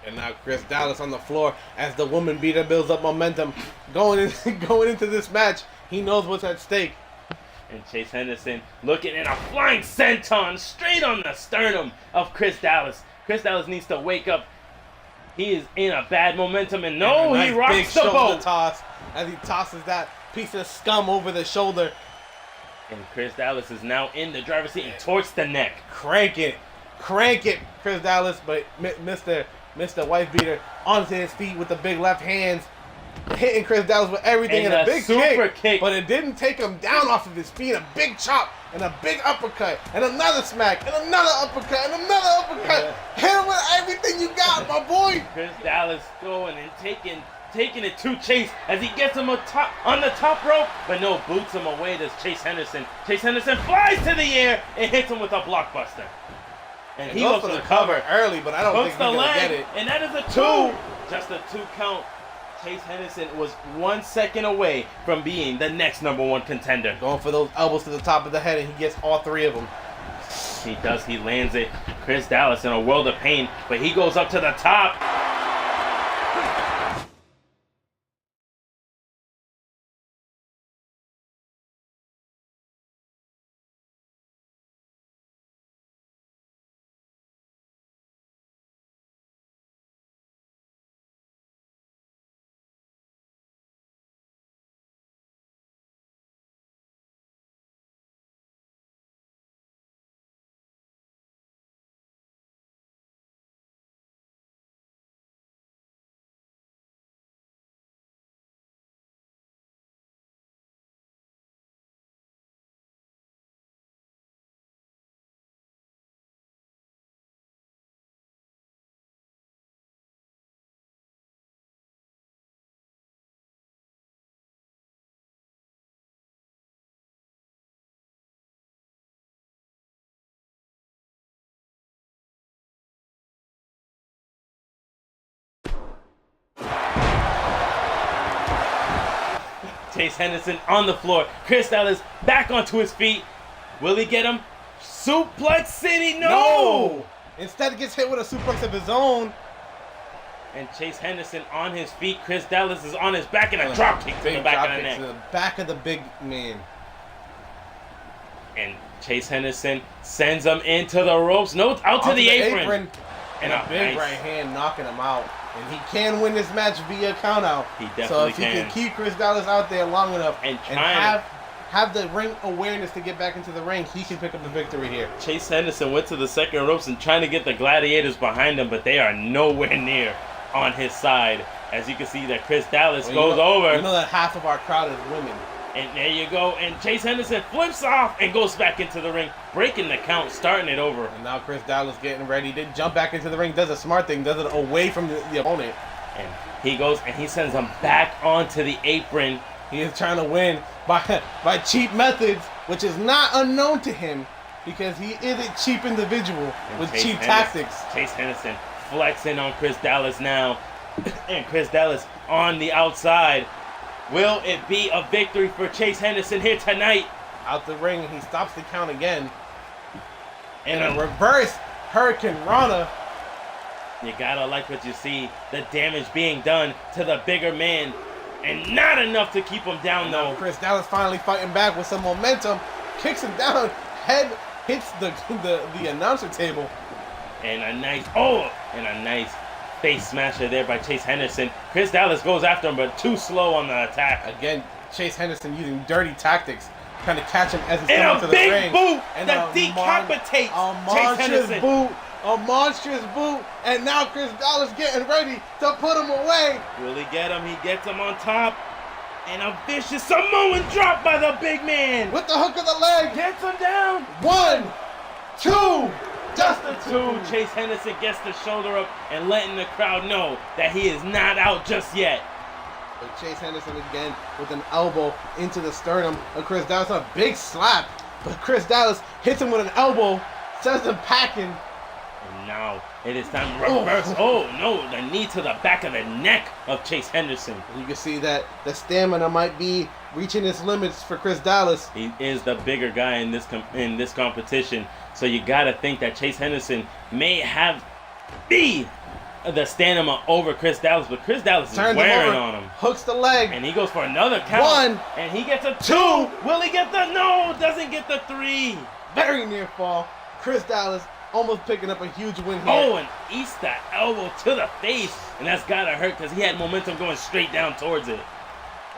And now Chris Dallas on the floor as the woman beater builds up momentum. Going into this match, he knows what's at stake. And Chase Henderson looking at a flying senton straight on the sternum of Chris Dallas. Chris Dallas needs to wake up. He is in a bad momentum, and he rocks big the boat. Toss as he tosses that piece of scum over the shoulder. And Chris Dallas is now in the driver's seat and towards the neck. Crank it, Chris Dallas. But Mr. Wife Beater onto his feet with the big left hands, hitting Chris Dallas with everything and a big super kick. But it didn't take him down off of his feet. A big chop and a big uppercut and another smack and another uppercut and another uppercut. Hit him with everything you got, my boy. Chris Dallas going and taking it to Chase as he gets him on the top rope, but no, boots him away to Chase Henderson. Chase Henderson flies to the air and hits him with a blockbuster. And he goes for the cover early, but I don't think he's going to get it. And that is a 2. Just a 2 count. Chase Henderson was 1 second away from being the next #1 contender. Going for those elbows to the top of the head, and he gets all 3 of them. He does. He lands it. Chris Dallas in a world of pain, but he goes up to the top. Chase Henderson on the floor. Chris Dallas back onto his feet. Will he get him? Suplex City, no! Instead, gets hit with a suplex of his own. And Chase Henderson on his feet. Chris Dallas is on his back and a drop kick to the back of the neck. To the back of the big man. And Chase Henderson sends him into the ropes. No, out to the apron. And a big right hand knocking him out. And he can win this match via countout. He definitely So if he can keep Chris Dallas out there long enough and have the ring awareness to get back into the ring, he can pick up the victory here. Chase Henderson went to the second ropes and trying to get the Gladiators behind him, but they are nowhere near on his side. As you can see that Chris Dallas goes over. You know that half of our crowd is women. And there you go. And Chase Henderson flips off and goes back into the ring, breaking the count, starting it over. And now Chris Dallas getting ready to jump back into the ring, does a smart thing, does it away from the opponent. And he goes and he sends him back onto the apron. He is trying to win by cheap methods, which is not unknown to him because he is a cheap individual with cheap tactics. Chase Henderson flexing on Chris Dallas now. And Chris Dallas on the outside. Will it be a victory for Chase Henderson here tonight? Out the ring, he stops the count again. And a reverse Hurricane Rana. You gotta like what you see. The damage being done to the bigger man. And not enough to keep him down, though. Chris Dallas finally fighting back with some momentum. Kicks him down. Head hits the announcer table. And a nice face smasher there by Chase Henderson. Chris Dallas goes after him, but too slow on the attack. Again, Chase Henderson using dirty tactics, trying to catch him as he's coming to the ring. And a big boot that decapitates Chase Henderson. A monstrous boot, and now Chris Dallas getting ready to put him away. Will he get him? He gets him on top. And a vicious Samoan drop by the big man. With the hook of the leg. Gets him down. 1, 2. Just a 2. Chase Henderson gets the shoulder up and letting the crowd know that he is not out just yet. But Chase Henderson again with an elbow into the sternum of Chris Dallas. A big slap. But Chris Dallas hits him with an elbow, sends him packing. And now it is time to reverse. Oh no, the knee to the back of the neck of Chase Henderson. You can see that the stamina might be reaching its limits for Chris Dallas. He is the bigger guy in this competition. So you gotta think that Chase Henderson may have the stamina over Chris Dallas, but Chris Dallas is wearing on him. Hooks the leg. And he goes for another count. 1. And he gets a 2. Will he get the doesn't get the 3. Very near fall. Chris Dallas almost picking up a huge win here. Oh, and Easter elbow to the face. And that's gotta hurt because he had momentum going straight down towards it.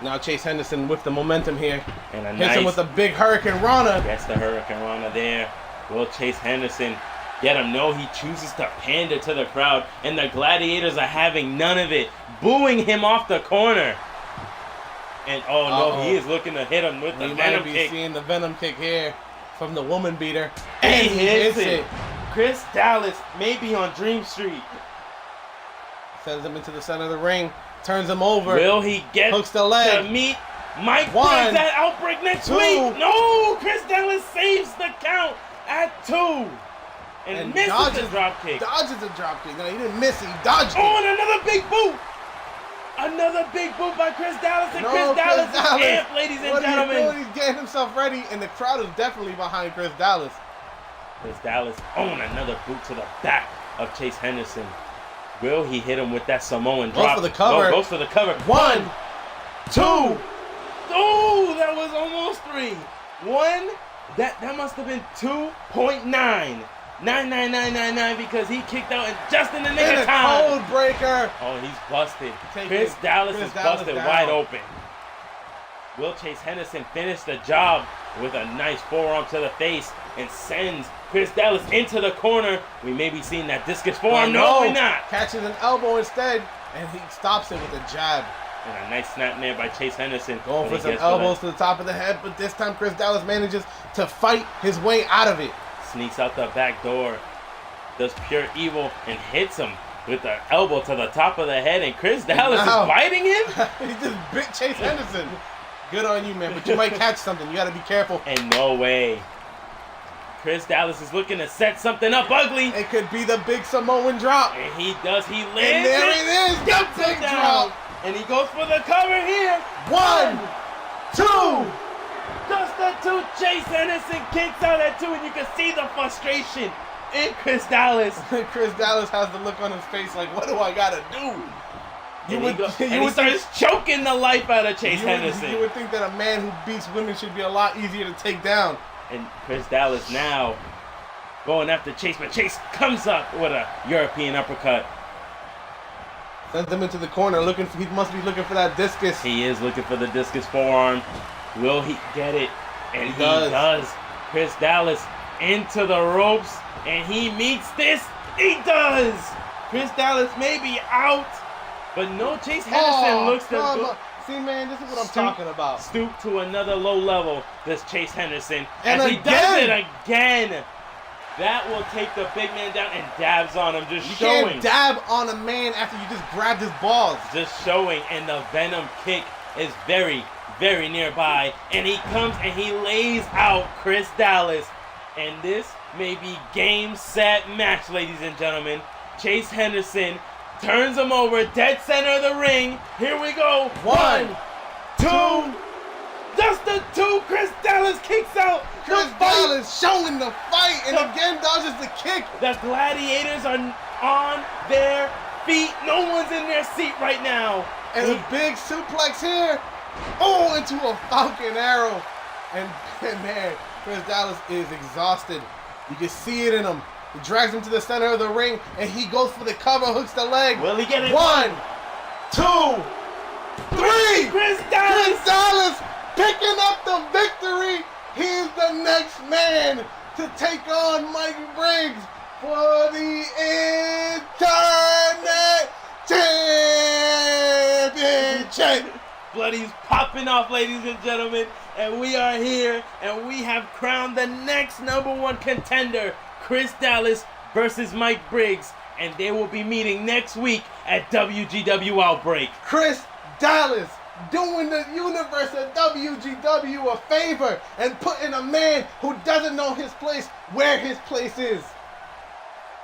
Now Chase Henderson with the momentum here. And hits him with a big Hurricane Rana. That's the Hurricane Rana there. Will Chase Henderson get him? No, he chooses to pander to the crowd. And the Gladiators are having none of it. Booing him off the corner. And oh no, he is looking to hit him with the Venom kick. We might be seeing the Venom kick here from the woman beater. And he hits it. Chris Dallas may be on Dream Street. Sends him into the center of the ring. Turns him over. Will he get hooks the leg to meet Mike 1, Prince at Outbreak next 2. week? No! Chris Dallas saves the count at 2. And misses the drop kick. Dodges the drop kick. No, he didn't miss it. He dodged it. Oh, and another big boot. Another big boot by Chris Dallas. And Chris Dallas is amped, ladies and gentlemen. What he's doing? He's getting himself ready, and the crowd is definitely behind Chris Dallas. Chris Dallas on another boot to the back of Chase Henderson. Will he hit him with that Samoan drop? Goes for the cover. Goes for the cover. 1, 2. Oh, that was almost 3. 1. That must have been 2.9. 99999 because he kicked out and just in the nick of time. Cold breaker. Oh, he's busted. Chris Dallas is busted wide open. Will Chase Henderson finish the job with a nice forearm to the face and sends Chris Dallas into the corner? We may be seeing that discus forearm. No, we're not. Catches an elbow instead, and he stops it with a jab. And a nice snap there by Chase Henderson. Going for some elbows to the top of the head, but this time Chris Dallas manages to fight his way out of it. Sneaks out the back door. Does pure evil and hits him with the elbow to the top of the head. And Chris Dallas is biting him? He just bit Chase Henderson. Good on you, man, but you might catch something. You got to be careful. And no way. Chris Dallas is looking to set something up ugly. It could be the big Samoan drop. And he does. He lands and there it is. The big drop. And he goes for the cover here. 1, 2. Just the 2. Chase Henderson kicks out at 2, and you can see the frustration in Chris Dallas. Chris Dallas has the look on his face like, what do I gotta do? He starts choking the life out of Chase Henderson. You would think that a man who beats women should be a lot easier to take down. And Chris Dallas now going after Chase, but Chase comes up with a European uppercut. Sends him into the corner. He must be looking for that discus. He is looking for the discus forearm. Will he get it? And he does. Chris Dallas into the ropes, and he meets this. He does. Chris Dallas may be out, but no, Chase Henderson looks to go. See, man, this is what I'm talking about. Stoop to another low level, this Chase Henderson. And he does it again. That will take the big man down and dabs on him, just showing. You can't dab on a man after you just grabbed his balls. Just showing, and the Venom kick is very, very nearby. And he comes and he lays out Chris Dallas. And this may be game, set, match, ladies and gentlemen. Chase Henderson turns him over, dead center of the ring. Here we go. 1, 2. Just the 2. Chris Dallas kicks out. Chris Dallas showing the fight and again dodges the kick. The gladiators are on their feet. No one's in their seat right now. And a big suplex here. Oh, into a falcon arrow. And man, Chris Dallas is exhausted. You can see it in him. He drags him to the center of the ring, and he goes for the cover, hooks the leg. Will he get it? 1, 2, 3. Chris Dallas. Chris Dallas picking up the victory. He's the next man to take on Mike Briggs for the Internet Championship. Blood's popping off, ladies and gentlemen, and we are here, and we have crowned the next #1 contender, Chris Dallas versus Mike Briggs, and they will be meeting next week at WGW Outbreak. Chris Dallas doing the universe of WGW a favor and putting a man who doesn't know his place where his place is.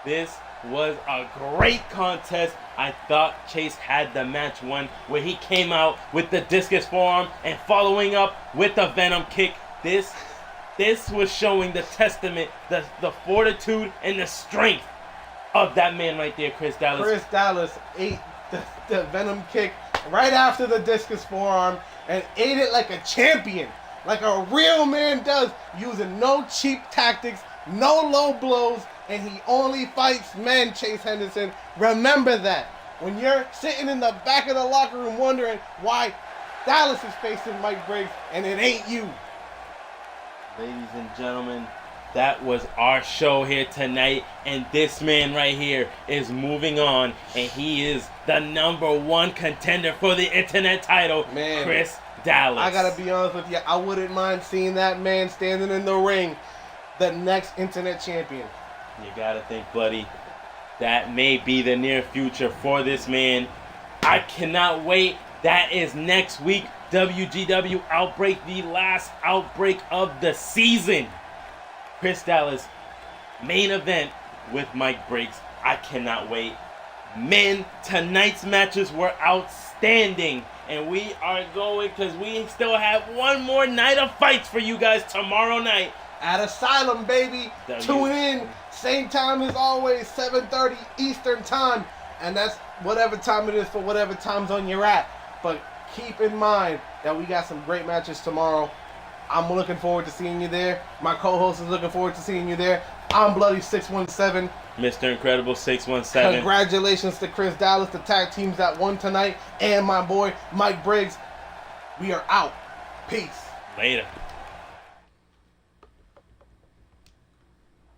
This was a great contest. I thought Chase had the match won, where he came out with the discus forearm and following up with the Venom kick. This was showing the testament, the fortitude and the strength of that man right there, Chris Dallas. Chris Dallas ate the Venom kick right after the discus forearm and ate it like a champion, like a real man does, using no cheap tactics, no low blows, and he only fights men, Chase Henderson. Remember that. When you're sitting in the back of the locker room wondering why Dallas is facing Mike Briggs and it ain't you. Ladies and gentlemen, that was our show here tonight, and this man right here is moving on, and he is the #1 contender for the Internet title, man, Chris Dallas. I gotta be honest with you, I wouldn't mind seeing that man standing in the ring, the next Internet champion. You gotta think, buddy, that may be the near future for this man. I cannot wait. That is next week. WGW Outbreak, the last outbreak of the season. Chris Dallas, main event with Mike Briggs. I cannot wait. Men, tonight's matches were outstanding. And we are going, because we still have one more night of fights for you guys tomorrow night. At Asylum, baby. Tune in. Same time as always, 7:30 Eastern time. And that's whatever time it is for whatever time zone you're at. But keep in mind that we got some great matches tomorrow. I'm looking forward to seeing you there. My co-host is looking forward to seeing you there. I'm Bloody 617. Mr. Incredible 617. Congratulations to Chris Dallas, the tag teams that won tonight, and my boy Mike Briggs. We are out. Peace. Later.